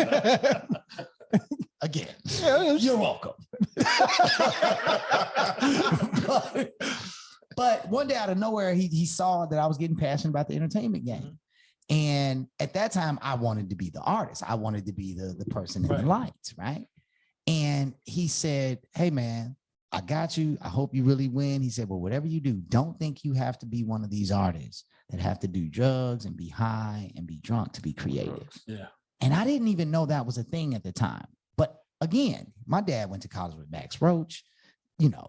Again, you're welcome. but one day out of nowhere, he saw that I was getting passionate about the entertainment game. And at that time, I wanted to be the artist. I wanted to be the person in the lights, right? And he said, hey, man, I got you. I hope you really win. He said, well, whatever you do, don't think you have to be one of these artists that have to do drugs and be high and be drunk to be creative. Yeah. And I didn't even know that was a thing at the time. But again, my dad went to college with Max Roach.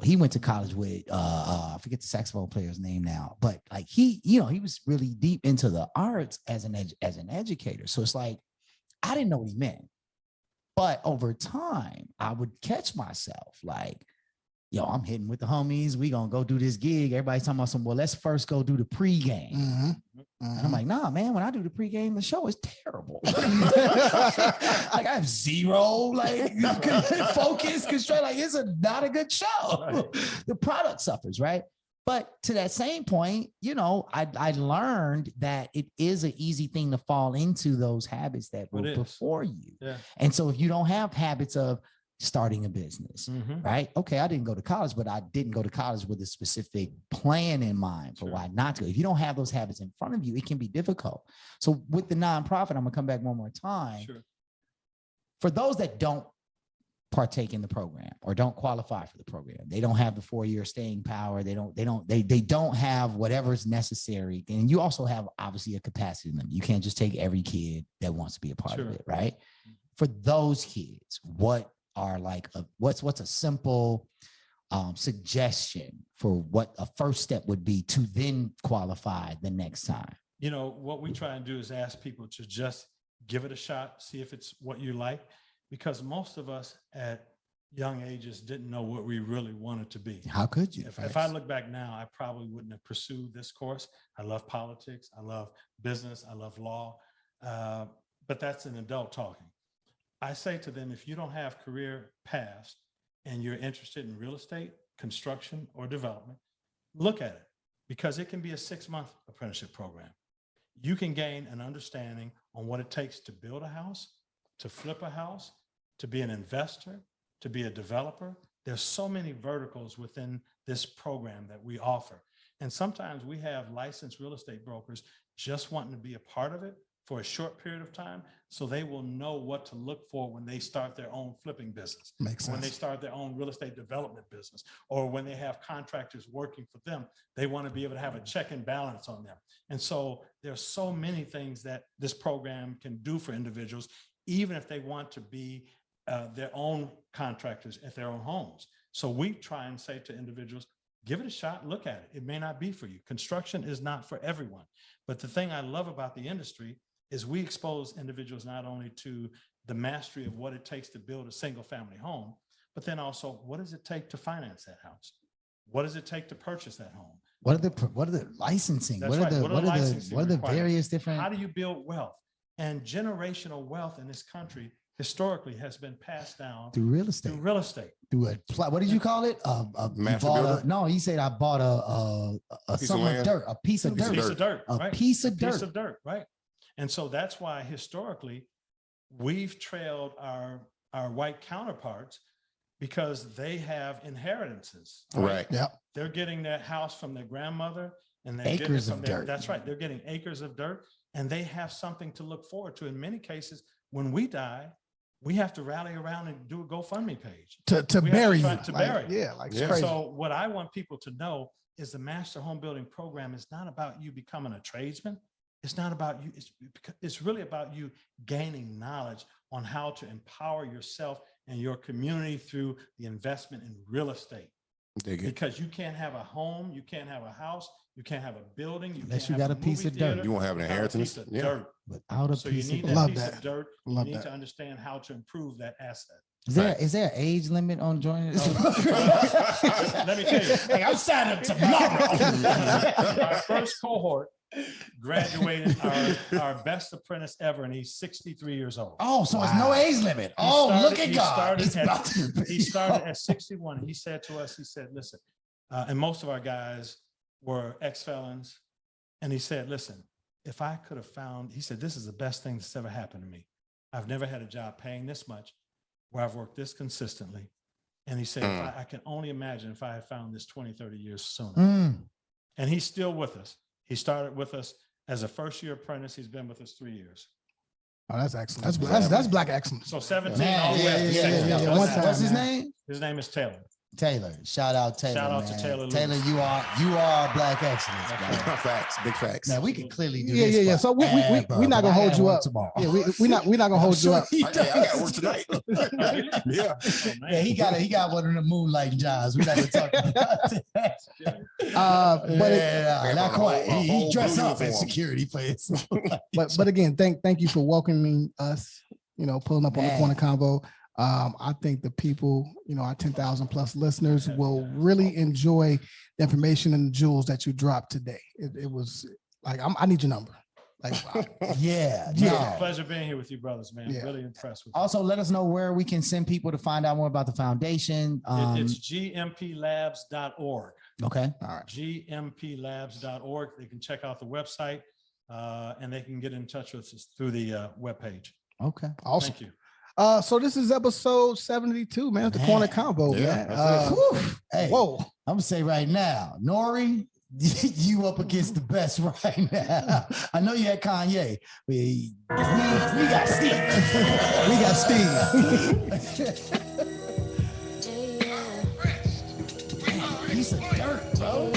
He went to college with, I forget the saxophone player's name now, but like he was really deep into the arts as an educator. So it's like, I didn't know what he meant. But over time, I would catch myself like, I'm hitting with the homies. We gonna go do this gig. Everybody's talking about well, let's first go do the pregame. And I'm like, nah, man, when I do the pregame, the show is terrible. Like I have zero focus, constraint. Like it's not a good show. The product suffers, right? But to that same point, you know, I learned that it is an easy thing to fall into those habits that were before you. Yeah. And so if you don't have habits of starting a business, right? Okay, I didn't go to college, but I didn't go to college with a specific plan in mind for why not to go. If you don't have those habits in front of you, it can be difficult. So with the nonprofit, I'm gonna come back one more time. Sure. For those that don't partake in the program or don't qualify for the program, they don't have the 4-year staying power. They don't have whatever's necessary. And you also have obviously a capacity limit. You can't just take every kid that wants to be a part of it, right? For those kids, what are like what's a simple suggestion for what a first step would be to then qualify the next time? You know, what we try and do is ask people to just give it a shot, see if it's what you like, because most of us at young ages didn't know what we really wanted to be. How could you? If I look back now, I probably wouldn't have pursued this course. I love politics, I love business, I love law, but that's an adult talking. I say to them, if you don't have career paths and you're interested in real estate, construction, or development, look at it, because it can be a 6-month apprenticeship program. You can gain an understanding on what it takes to build a house, to flip a house, to be an investor, to be a developer. There's so many verticals within this program that we offer. And sometimes we have licensed real estate brokers just wanting to be a part of it for a short period of time, so they will know what to look for when they start their own flipping business, Makes sense. when they start their own real estate development business, or when they have contractors working for them. They want to be able to have a check and balance on them. And so there's so many things that this program can do for individuals, even if they want to be their own contractors at their own homes. So we try and say to individuals, give it a shot, look at it. It may not be for you. Construction is not for everyone. But the thing I love about the industry is we expose individuals not only to the mastery of what it takes to build a single family home, but then also what does it take to finance that house? What does it take to purchase that home? What are the licensing? That's what are right. the various different? How do you build wealth? And generational wealth in this country historically has been passed down through real estate. Through real estate. Through what did you call it? Master builder? No, he said I bought a piece of dirt, a piece of dirt, right? Piece of dirt, right? And so that's why historically we've trailed our white counterparts, because they have inheritances. Right. Yeah. They're getting that house from their grandmother, and they're acres getting of dirt. That's right. They're getting acres of dirt, and they have something to look forward to. In many cases, when we die, we have to rally around and do a GoFundMe page to bury you. To bury. Yeah, like Yeah. crazy. So what I want people to know is the Master Home Building Program is not about you becoming a tradesman. It's not about you. It's really about you gaining knowledge on how to empower yourself and your community through the investment in real estate. Because you can't have a home, you can't have a house, you can't have a building, unless you got a piece of dirt. You won't have an inheritance. Piece of dirt. Without a So piece you need of that dirt. piece of dirt. You need to understand how to improve that asset. Is there an age limit on joining this? Let me tell you. Like, I'm signing up tomorrow. Our first cohort graduated our best apprentice ever, and he's 63 years old. Oh, so it's no age limit. Look at God. He started at 61. He said to us, he said, listen, and most of our guys were ex-felons. And he said, listen, if I could have found, he said, this is the best thing that's ever happened to me. I've never had a job paying this much, where I've worked this consistently. And he said, I can only imagine if I had found this 20, 30 years sooner. And he's still with us. He started with us as a first-year apprentice. He's been with us 3 years. Oh, that's excellent. That's black excellence. So 17 all the way up to 60. What's his name? His name is Taylor. Taylor. Shout out Taylor. Shout out man. to Taylor. Taylor, you are black excellence. Facts, big facts. Now we can clearly do Yeah, this. yeah. So we're not gonna hold you up tomorrow. Yeah, we're not gonna hold you up. I got work tonight. Yeah. Yeah, he got one of the moonlight jobs. We got to talk about that. Not quite. He dressed up in security for his. But again, thank you for welcoming us. Pulling up on the corner convo. I think the people, our 10,000 plus listeners will really enjoy the information and the jewels that you dropped today. It was like, I need your number. Like, wow. Yeah. It's a pleasure being here with you, brothers, man. Yeah. Really impressed with you. Also, let us know where we can send people to find out more about the foundation. It's gmplabs.org. Okay. All right. gmplabs.org. They can check out the website and they can get in touch with us through the webpage. Okay. Awesome. Thank you. So this is episode 72, man. The Corner Convo, Yeah, man. Hey, Whoa. I'm gonna say right now, Nori, you up against the best right now. I know you had Kanye, but we got Steve. We got Steve. Piece of dirt, bro.